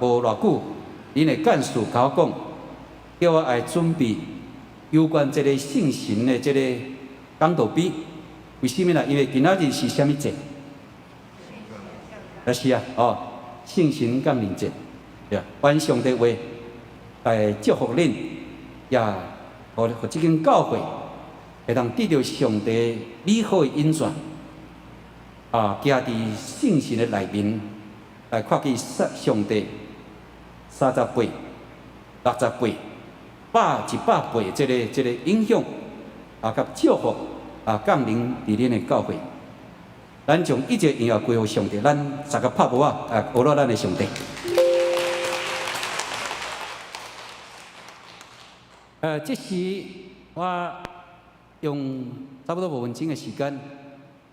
无偌久，恁的干事甲我讲，叫我来准备有关这个圣神的这个讲道笔。为什么呢？因为今仔日是啥物节？是啊，圣神降临节，对啊，愿上帝话来祝福恁，也互即间教会会当得到上帝美好的引选，行伫圣神的内面来看见上帝30倍、60倍、100倍这个影响甲祝福降临伫恁的教会。咱将一切荣耀归乎上帝，咱大家拍鼓学乐咱的上帝。这时我用差不多5分钟的时间，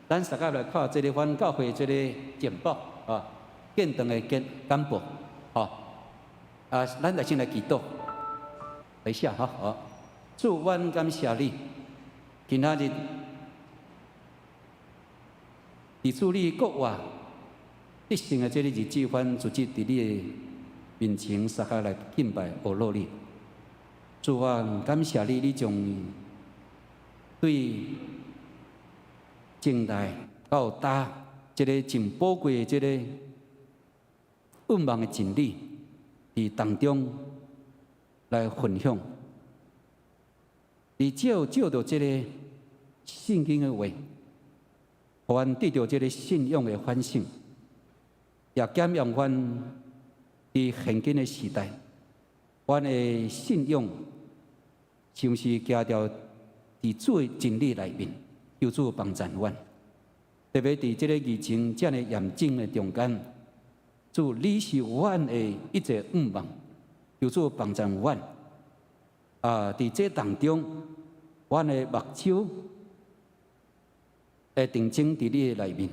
咱大家来看这个阮教会这个简报建堂的简报咱来先来祈祷，等一下主，阮感谢你，今仔日。伫处理国外得胜的这个日子，阮组织伫你的面前，大家来敬拜学乐你。主啊，感谢你，你将对正大到大这个真宝贵的这个稳望的真理，伫当中来分享，而照着这个圣经的话。互阮得到这个信仰的反省，也检验阮伫现今的时代，阮的信仰是毋是行条伫主的真理内面，求主帮助阮。特别伫这个疫情这么严峻的中间，主你是阮的一个盼望，求主帮助阮。伫这当中，阮的目睭。定睛伫你的内面，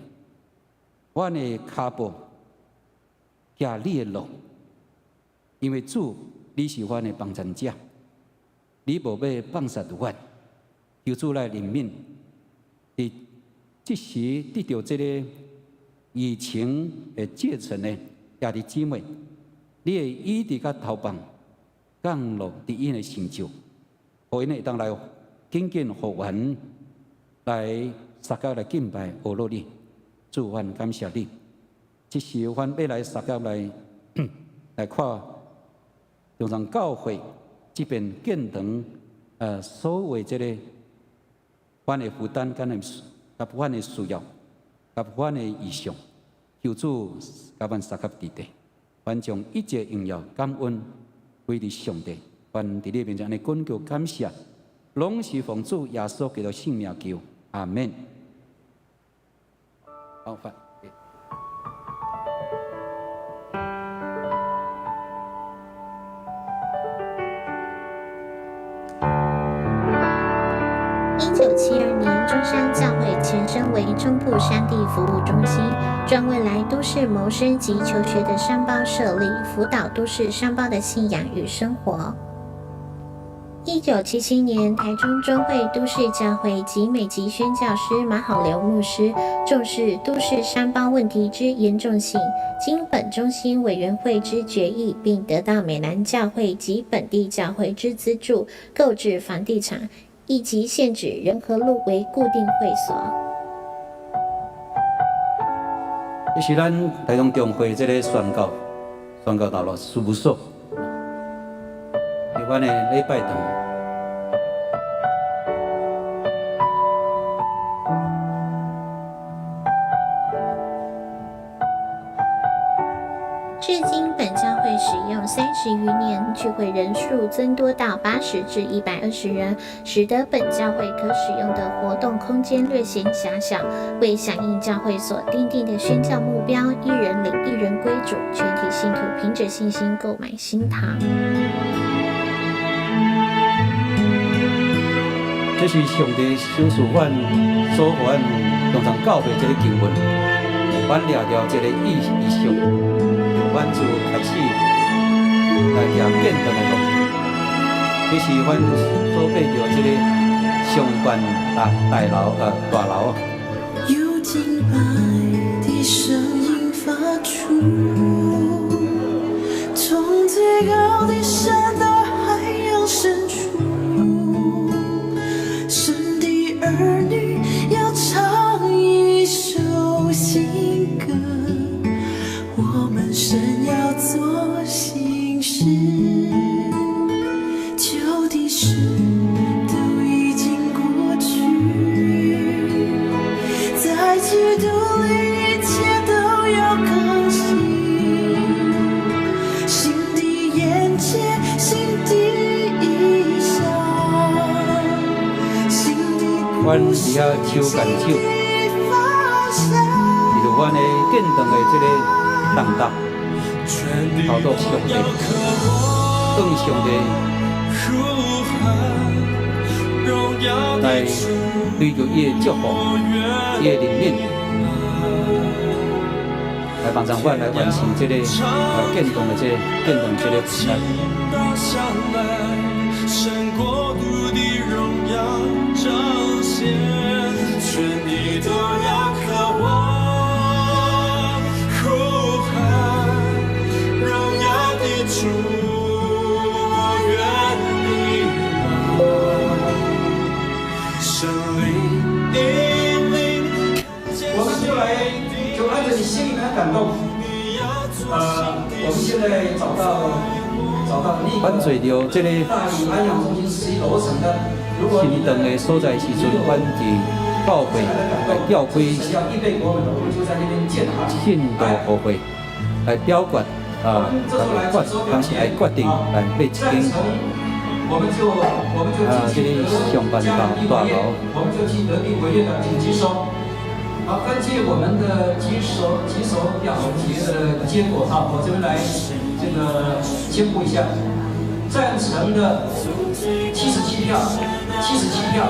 阮的脚步行你的路，因为主你是阮的帮助者，你无要放杀阮，求主来怜悯。伫即时得到这个疫情的阶层的兄弟姊妹，你的医治甲头棒降落伫因的成就，互因会当来紧紧复原来。大家来敬拜学乐你，主阮感谢你。即时阮要来大家来看中山教会这边建堂所有这个阮的负担、甲阮的需要、甲阮的意向，求主甲阮大家伫地，阮将一切荣耀、感恩归伫上帝。阮伫你面前的恳求感谢，拢是奉主耶稣基督圣名求，阿门。好，翻。1972年，中山教会前身为中部山地服务中心，专为来都市谋生及求学的商胞设立，辅导都市商胞的信仰与生活。1977年，台中中会都市教会及美籍宣教师马好流牧师重视都市商胞问题之严重性，经本中心委员会之决议，并得到美南教会及本地教会之资助，购置房地产，以及限制仁和路为固定会所。这是咱台中中会这个宣教道路事务所，台湾的礼拜堂。至今，本教会使用30余年，聚会人数增多到80至120人，使得本教会可使用的活动空间略显狭小。为响应教会所订定的宣教目标，一人领一人归主，全体信徒凭着信心购买新堂。这是上帝小事阮所阮中山教会这个经文，阮了这个意向。阮就开始来行建堂的路。这是阮所爬到这个上关大楼。有敬拜的声音发出，从最高的山到海洋深处，神的儿女要唱一首新歌，我们神要做新事，旧的事都已经过去，在基督里一切都要更新，新的眼界，新的意象，新的故事，新的方向。就阮的建堂的这个动作，靠到上帝，向上帝来追求伊的祝福，伊的怜悯，来帮助阮来完成这个建堂的这个建堂这个负担。神国度的荣耀彰显，全地都要渴望呼喊荣耀的主，我愿你来，神灵引领，我们就来就按着你心里面的感动，我们现在找到阮做着这个新堂的所在时阵，阮伫教会来调开信道互会来表决当时来决定来买一间这个上班大楼。我们就替得病委员的紧急收。好，根据我们的举手表决的结果，好，我这边来这个宣布一下，赞成的77票，77票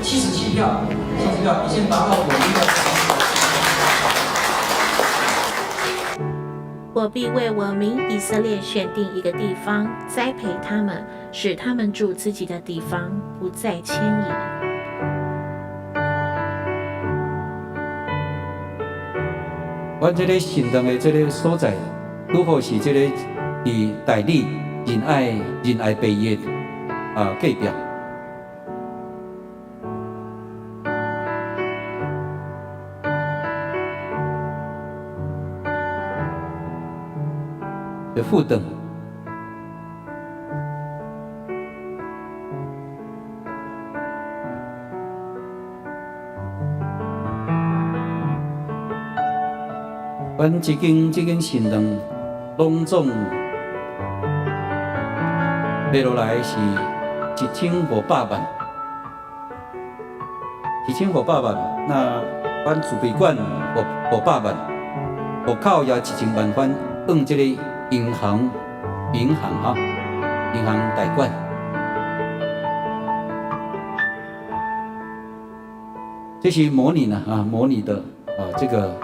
，77票，已经达到我们的。我必为我民以色列选定一个地方，栽培他们，使他们住自己的地方，不再迁移。阮这个神堂的这个所在，拄好是这个伫大理仁爱北业隔壁。的副等。阮这间神堂拢总买落来是1500万，1500万。那阮储备馆500万，户口也1000万元，放这个银行贷款。这是模拟的模拟的这个。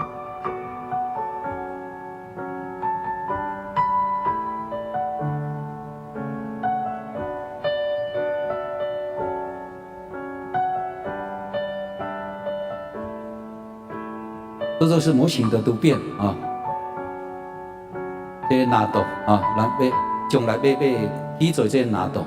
这都是模型的突变这些拿度将来要起做这些拿度。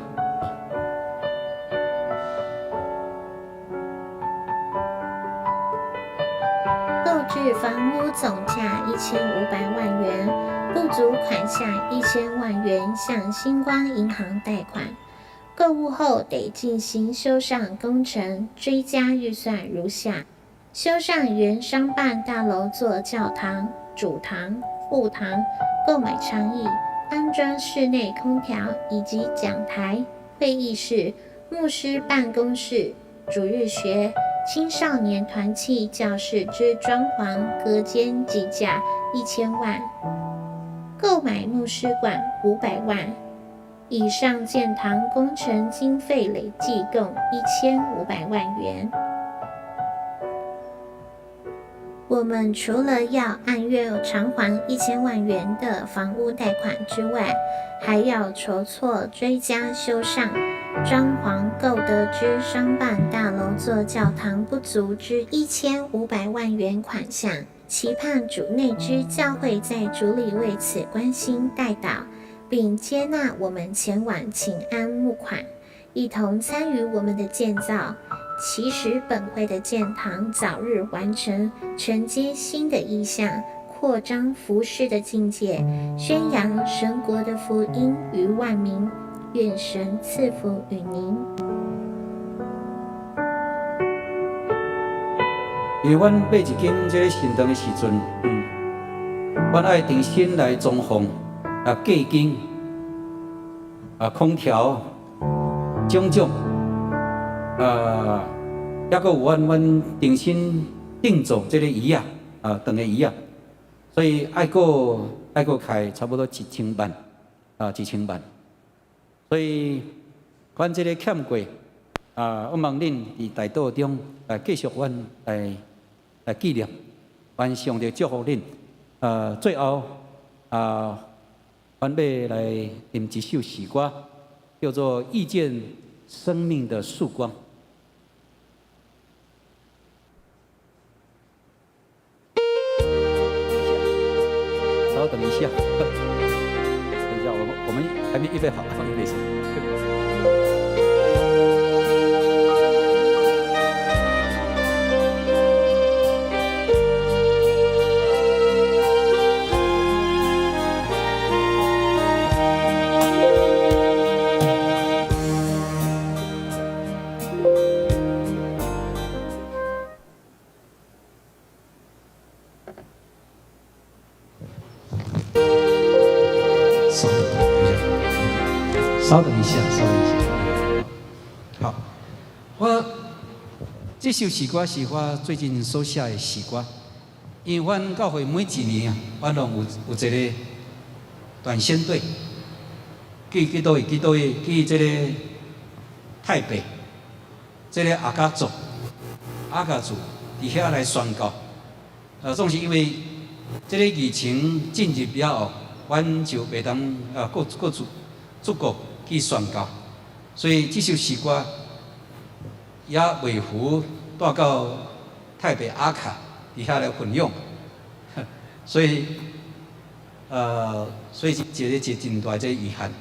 购置房屋总价1500万元，不足款项1000万元向星光银行贷款。购物后得进行修缮工程，追加预算如下。修缮原商办大楼做教堂、主堂、副堂，购买长椅，安装室内空调以及讲台、会议室、牧师办公室、主日学、青少年团契教室之装潢、隔间计价1000万，购买牧师馆500万。以上建堂工程经费累计共1500万元。我们除了要按月偿还1000万元的房屋贷款之外，还要筹措追加修缮、装潢购得之商办大楼做教堂不足之1500万元款项，期盼主内之教会在主里为此关心代祷，并接纳我们前往请安募款，一同参与我们的建造。其实本会的建堂早日完成，承接新的意向，扩张服事的境界，宣扬神国的福音于万民。愿神赐福与您。因为阮买一间这个神堂的时阵，阮爱重新来装潢架景空调种种。还佫有阮重新定做这个椅长的椅所以爱佫开差不多1000万，1000万。所以阮这个欠过我望恁伫大道中继续阮来纪念，阮上帝祝福恁。最后阮要来念一首诗歌，叫做《遇见生命的曙光》。稍等一下，等一下，我们还没预备好，预备一下。稍等一下。好，我这首诗歌是我最近所写的诗歌，因为阮教会每一年阮拢有一个短宣队，去倒位，去这个台北，这个阿家族伫遐来宣告。总是因为这个疫情进入了后，阮就袂当各出国去宣告，所以这首诗歌也为符带到台北阿卡底下来分享，所以是一个真大的遗憾。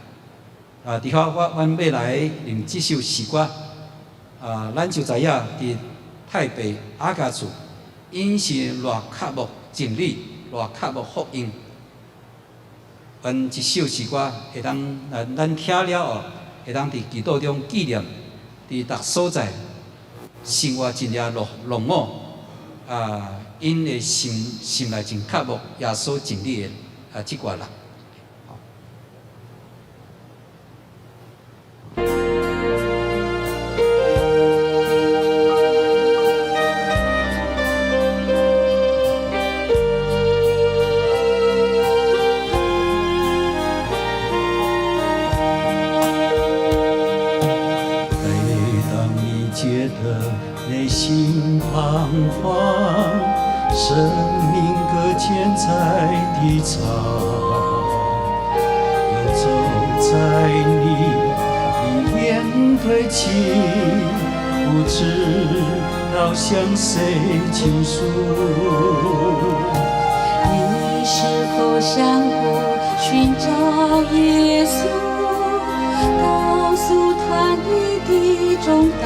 伫遐阮要来念这首诗歌，咱就知影伫台北阿卡厝，因是偌刻薄真理，偌刻薄福音。一首诗歌会当咱听了后，会当伫祈祷中纪念，伫逐所在生活真正落寞因的心内真刻薄耶稣真理的即寡人。内心彷徨，生命搁浅在低潮，游走在你面对起，不知道向谁倾诉。你是否想过寻找耶稣，告诉他你的重担？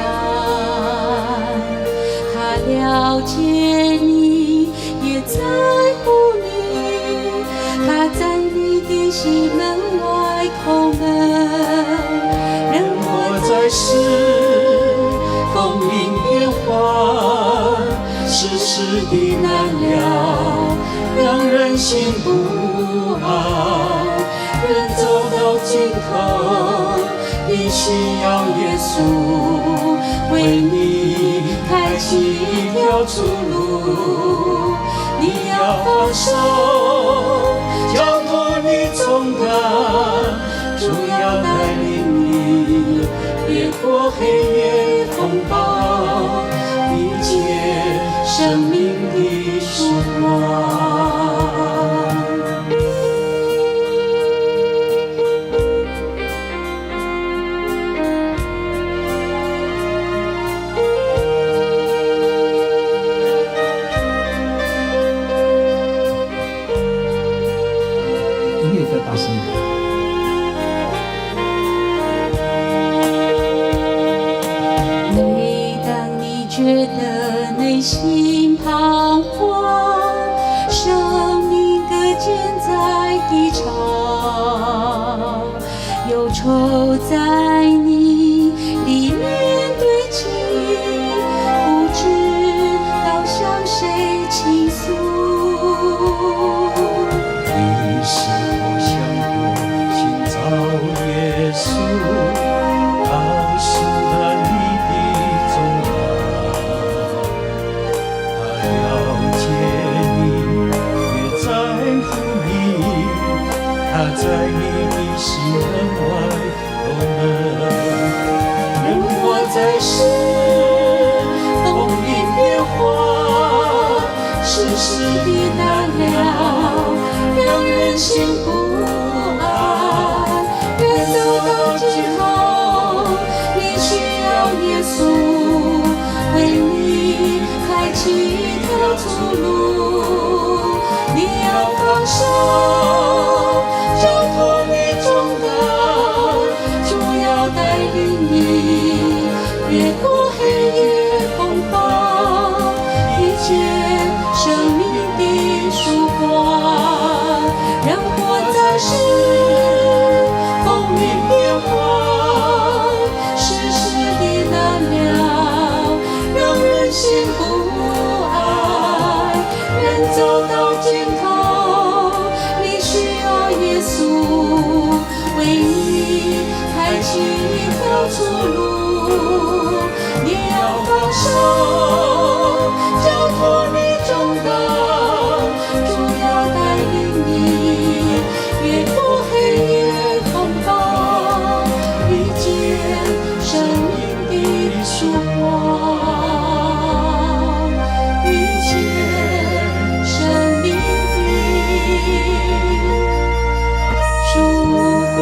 他了解你，也在乎你，他在你的心门外叩门。人活在世，风云变幻，世事的难料，让人心不安。人走到尽头，必须要耶稣为你开启一条出路。你要放手，交托你重担，主要带领你越过黑夜风暴，迎接生命的曙觉得内心彷徨，生命搁浅在低潮，忧愁在你里面堆积，不知道向谁倾诉。你是否想过寻找耶稣？他是那你的中保，他了解你，也在乎你，他在你的心门外都能。人活在世，风云变化，世事的难料，让人心不安。人走到尽头，你需要耶稣为你开启一条出路。你要放手，交托你重担，主要带领你越过黑夜风暴，遇见生命的曙光。人活在世，风云变幻，世事的难料，让人心不安。人走到尽头，你需要耶稣为你开启一条出路。你要放手，交托你重担，主要带领你越过黑夜风暴，遇见生命的曙光，遇见生命的曙光。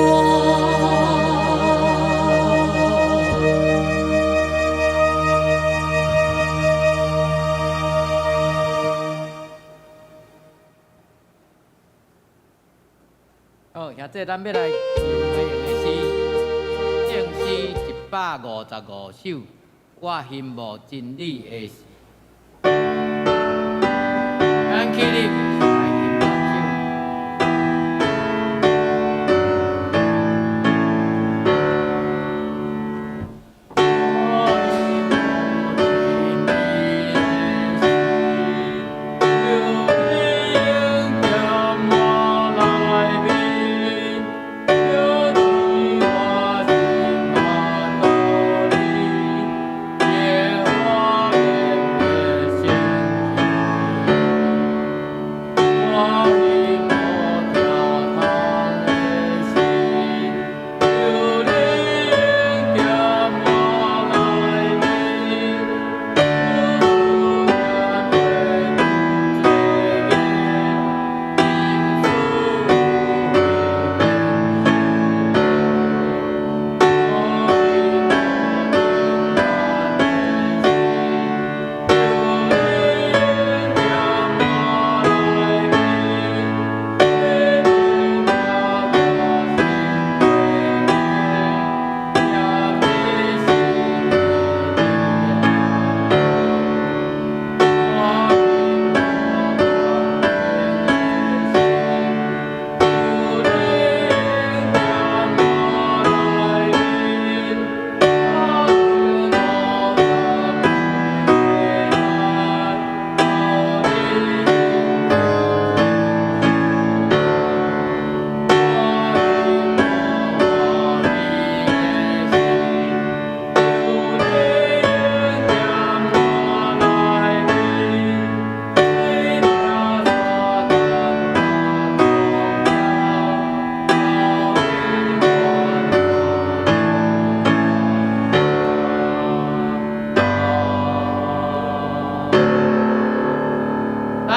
好，现在咱要来回应的是正诗155首，我心无真理的事。咱起立，来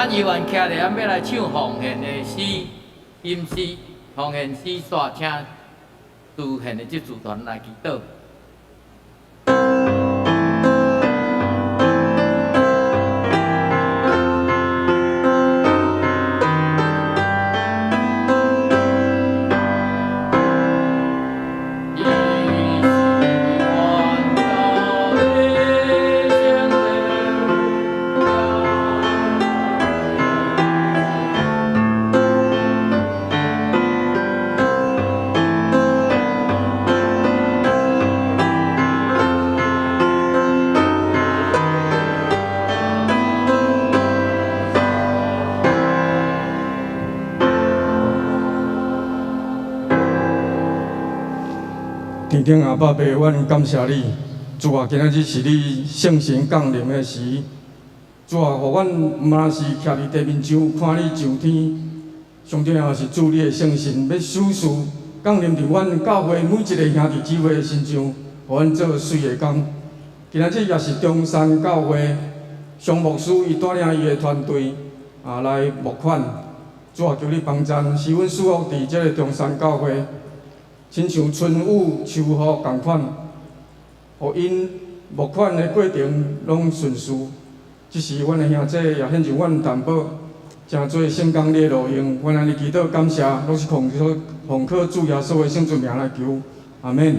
欣赏咱议员徛咧，咱要来唱奉献的诗、吟诗、奉献诗线，请主献的这组团来祈祷。天顶阿爸爸，阮感谢你，主啊，今仔日是你圣神降临的时，主啊，互阮毋若是徛伫地面上看你上天，上帝也是主你的圣神要施事降临伫阮教会每一个兄弟姊妹的身上，互阮做水的工。今仔日也是中山教会张牧师伊带领伊的团队来募款，主啊，求你帮赞，使阮属福伫即个中山教会。 亲像春雨秋雨共款，互因募款的过程拢顺遂。即是阮的兄弟也献上阮担保，诚侪圣工你的路用。阮安尼祈祷感谢，拢是奉靠主耶稣的圣尊名来求，阿免。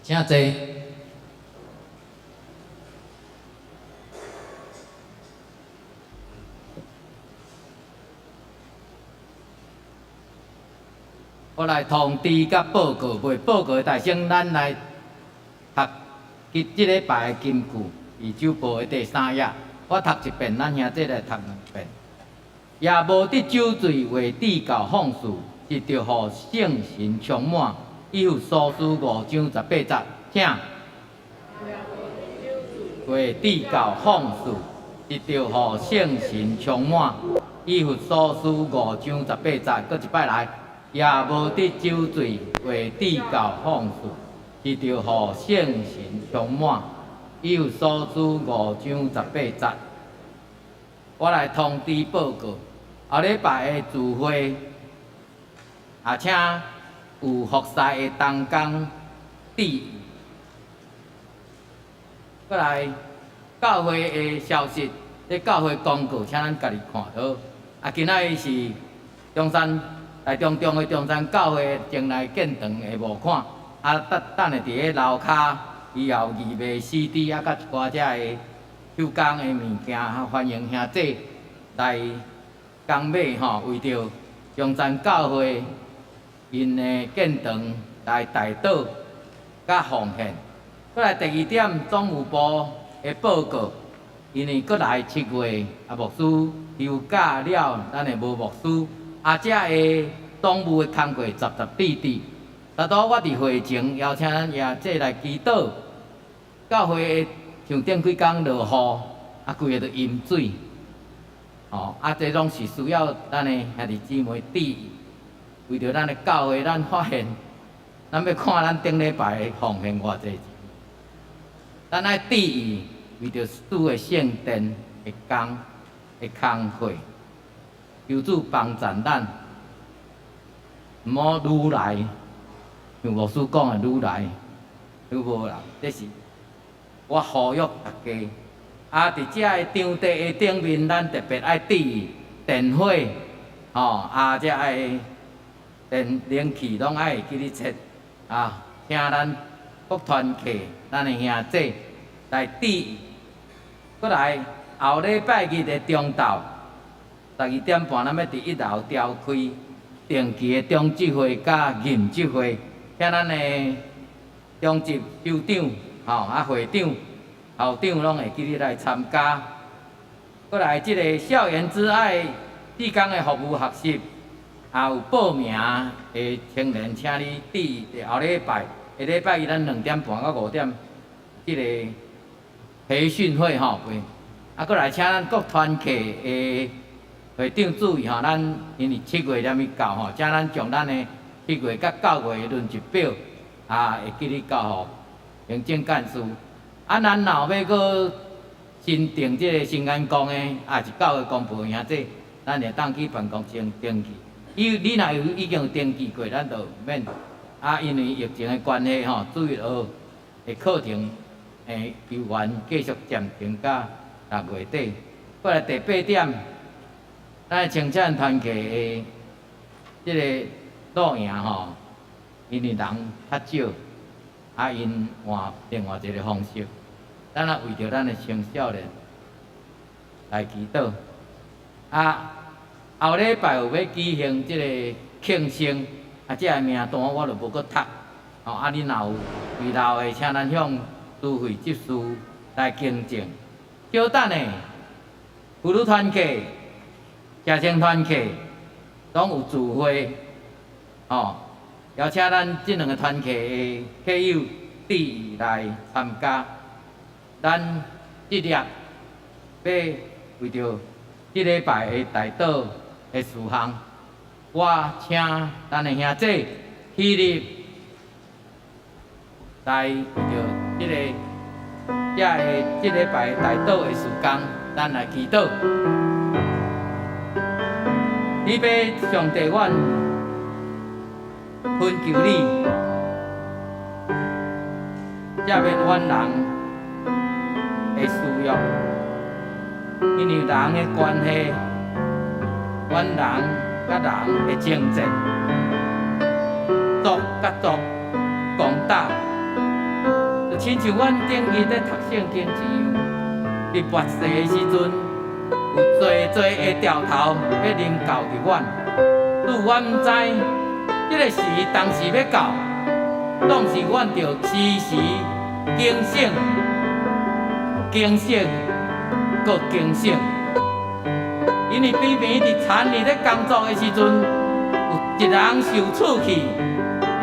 请坐。我来通知甲报告，未报告的大声，咱来读即礼拜的金句，伊周报的第3页。我读一遍，咱兄弟来读2遍。也无得酒醉为地教放肆，是着互圣神充满。以后所书5章18节，请。为地教放肆，是着互圣神充满。以后所书5章18节，搁一摆来。 也无得酒醉，为地教放肆，是着互圣神充满。以后所书5章18节，我来通知报告，后礼拜的聚会，也请有服侍的同工致。过来，教会的消息，这教会公告，请咱家己看好。今仔日是中山。 来中的中山教会前来建堂的募款，等下伫咧楼骹以后预备 CD 甲一寡遮的手工的物件，欢迎兄弟来讲买为着中山教会因的建堂来代祷甲奉献。过来第2点，总务部的报告，因为过来7月牧师休假了，咱的无牧师。 遮个总务的工作杂地地，大多我伫会前邀请咱爷这来祈祷，教会像顶几工落雨，规个都淹水，这拢是需要咱的兄弟姊妹注意。为着咱的教会，咱发现，咱要看咱顶礼拜的奉献偌济钱，咱爱注意，为着主的圣殿的工课。 求主帮赞咱，毋好愈来像牧师讲的愈来愈无人。这是我呼吁大家。伫遮个场地的顶面，咱特别爱注意电火，遮个电冷气拢爱记咧切。请咱各团契，咱的兄弟来注意。过来后礼拜日的中昼。 12点半，咱要伫1楼召开定期的中集会甲任集会，请咱的中集首长、会长、校长拢会记咧来参加。过来，即个校园之爱志工的服务学习，也有报名的青年，请你注意，后礼拜下礼拜一咱2点半到5点，即个培训会过来，请咱各团契的。 会长注意咱因为7月还没到请咱将咱的7月甲9月的论集表会记咧交互行政干事。咱若要搁新订即个新安宫的，是9月公布兄弟，咱会当去办公室登记。你若有已经有登记过，咱就免。因为疫情的关系主日学的课程由原继续暂停到6月底。过来第8点。 咱青少年团契的即个露营因为人较少，因换另外一个方式，咱为着咱的青少年来祈祷。后礼拜有要举行即个庆生，这个名单我就无搁读。你若有遗漏的，请咱向主会执事来更正。小等的妇女团契。 社青团契拢有聚会，邀请咱即两个团契的客友志毅来参加。咱即日要为着即礼拜的大岛的事项，我请咱的兄弟起立来为着即礼拜大岛的事工，咱来祈祷。你要上帝，阮恳求你，遮免阮人的需要，因为人的关系，阮人甲人的争执，族甲族攻打，就亲像阮顶日咧读圣经一样。伫跋世的时阵，有济的条头要临到伫阮，拄阮毋知，即个时当时要到，当时阮着时时警醒、警醒、搁警醒，因为偏偏伫田里咧工作的时阵，有一人受刺去，一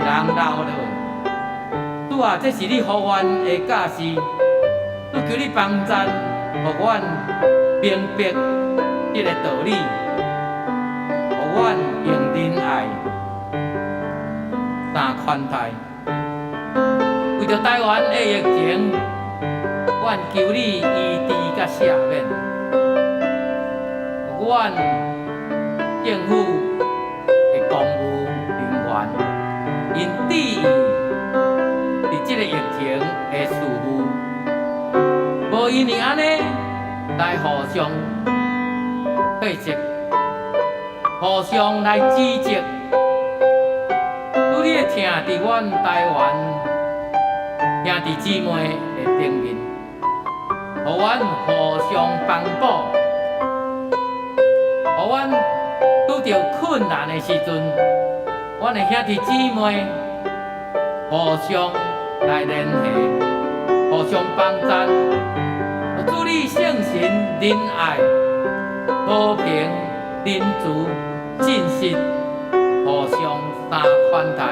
人流落。主啊，这是你予阮的教示，主求你帮赞，予阮明白这个道理，予阮用仁爱三款待。为着台湾的疫情，阮求你医治甲赦免，予阮政府的公务人员因旨意伫这个疫情的事务，无因为安尼来互相退责，互相来指责。你会听伫阮台湾兄弟姊妹的顶面，互阮互相帮补，互阮拄着困难的时阵，阮的兄弟姊妹互相来联系，互相帮赞，主你圣神仁爱、和平、仁慈、信实，互相三款待。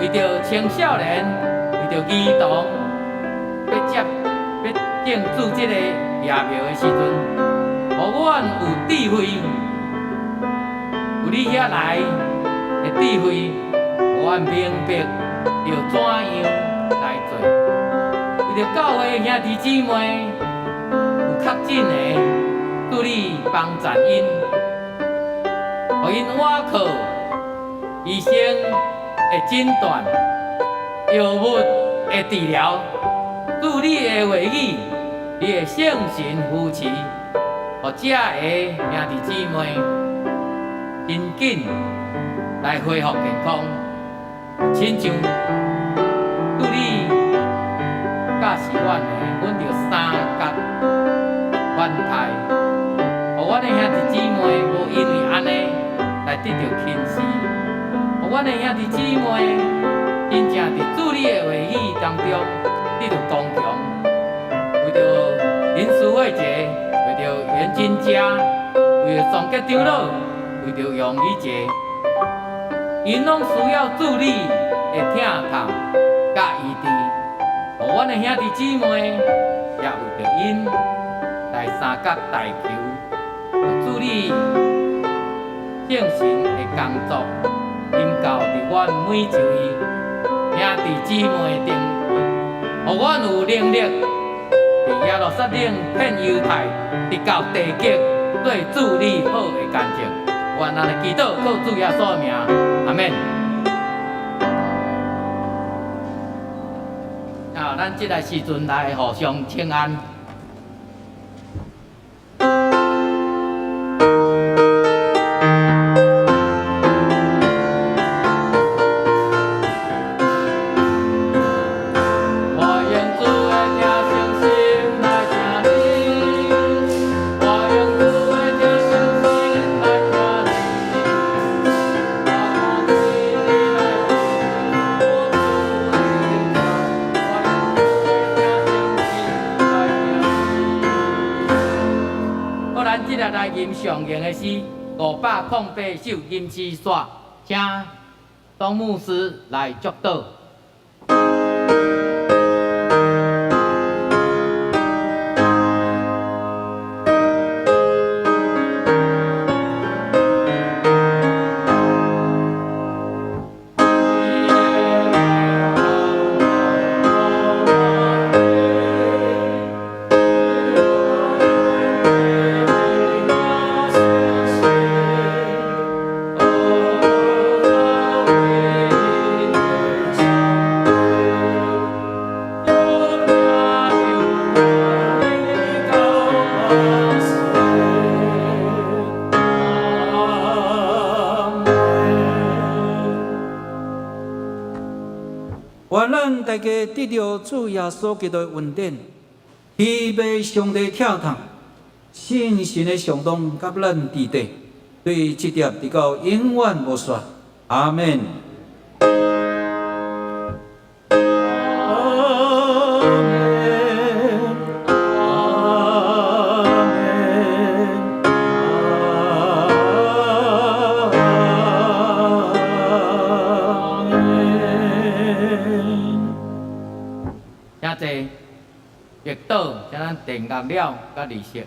为着青少年，为着儿童，要敬主这个夜庙的时阵，互阮有智慧，有你遐来的智慧，互阮明白要怎样来做。为着教会兄弟姊妹有较真的助你帮赞因，互因倚靠医生的诊断、药物的治疗，助你的话语、你的圣神扶持，互遮个兄弟姊妹真紧来恢复健康，亲像助你教示阮的，阮着三角款待，互阮的兄弟姊妹无因为安尼来得到轻视，互阮的兄弟姊妹真正伫主你的话语当中得到刚强，为着林书慧节，为着袁金家，为着双吉长老，为着杨宇杰，因拢需要主你的疼痛甲医治，互阮的兄弟姊妹也为着因来三角代求，主你圣神的工作，临到伫阮每一位兄弟姊妹顶，互阮有能力伫耶路撒冷骗犹太，直到地极做主你好的干净。愿咱的祈祷靠主耶稣的名，阿免。咱即个时阵来互相请安。上弦的诗508首吟诗线，请董牧师来祝祷。愿咱大家得到主耶稣基督的恩典，预备上帝跳堂，信心的上当甲咱伫地，对这点直到永远无衰。阿门。诚济，月岛，请咱订阅了甲利息。